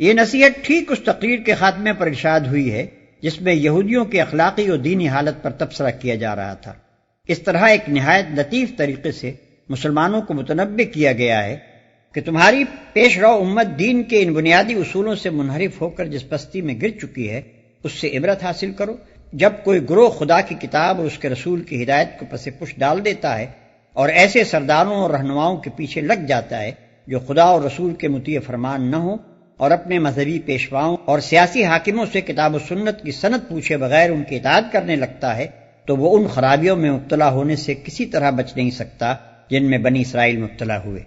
یہ نصیحت ٹھیک اس تقریر کے خاتمے پر ارشاد ہوئی ہے جس میں یہودیوں کی اخلاقی اور دینی حالت پر تبصرہ کیا جا رہا تھا۔ اس طرح ایک نہایت لطیف طریقے سے مسلمانوں کو متنبہ کیا گیا ہے کہ تمہاری پیش رو امت دین کے ان بنیادی اصولوں سے منحرف ہو کر جس پستی میں گر چکی ہے اس سے عبرت حاصل کرو۔ جب کوئی گروہ خدا کی کتاب اور اس کے رسول کی ہدایت کو پس پش ڈال دیتا ہے اور ایسے سرداروں اور رہنماؤں کے پیچھے لگ جاتا ہے جو خدا اور رسول کے مطیع فرمان نہ ہو اور اپنے مذہبی پیشواؤں اور سیاسی حاکموں سے کتاب و سنت کی سند پوچھے بغیر ان کی اطاعت کرنے لگتا ہے تو وہ ان خرابیوں میں مبتلا ہونے سے کسی طرح بچ نہیں سکتا جن میں بنی اسرائیل مبتلا ہوئے۔